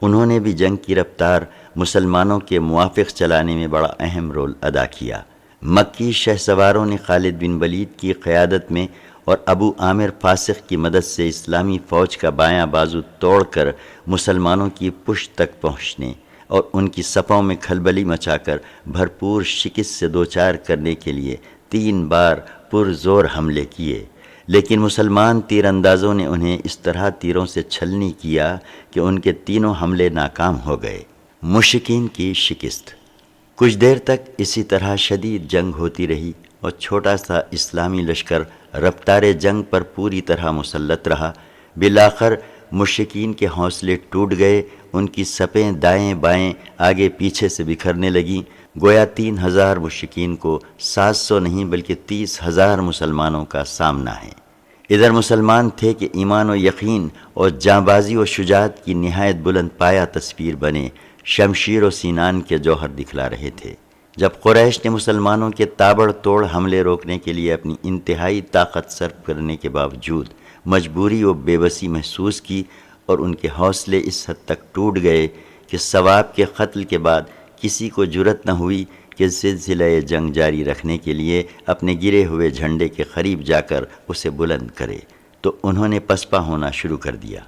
انہوں نے بھی جنگ کی رفتار مسلمانوں کے موافق چلانے میں بڑا اہم رول ادا کیا۔ مکی شہ سواروں نے خالد بن ولید کی قیادت میں اور ابو عامر فاسق کی مدد سے اسلامی فوج کا بایاں بازو توڑ کر مسلمانوں کی پشت تک پہنچنے اور ان کی صفوں میں کھلبلی مچا کر بھرپور شکست سے دوچار کرنے کے لیے 3 بار پرزور حملے کیے، لیکن مسلمان تیر اندازوں نے انہیں اس طرح تیروں سے چھلنی کیا کہ ان کے تینوں حملے ناکام ہو گئے۔ مشرکین کی شکست۔ کچھ دیر تک اسی طرح شدید جنگ ہوتی رہی اور چھوٹا سا اسلامی لشکر رفتار جنگ پر پوری طرح مسلط رہا۔ بالآخر مشرکین کے حوصلے ٹوٹ گئے، ان کی صفیں دائیں بائیں آگے پیچھے سے بکھرنے لگیں، گویا 3000 مشرکین کو 700 نہیں بلکہ 30,000 مسلمانوں کا سامنا ہے۔ ادھر مسلمان تھے کہ ایمان و یقین اور جانبازی و شجاعت کی نہایت بلند پایہ تصویر بنے، شمشیر و سینان کے جوہر دکھلا رہے تھے۔ جب قریش نے مسلمانوں کے تابڑ توڑ حملے روکنے کے لیے اپنی انتہائی طاقت صرف کرنے کے باوجود مجبوری و بے بسی محسوس کی اور ان کے حوصلے اس حد تک ٹوٹ گئے کہ ثواب کے قتل کے بعد کسی کو جرأت نہ ہوئی کہ سلسلہ جنگ جاری رکھنے کے لیے اپنے گرے ہوئے جھنڈے کے قریب جا کر اسے بلند کرے، تو انہوں نے پسپا ہونا شروع کر دیا۔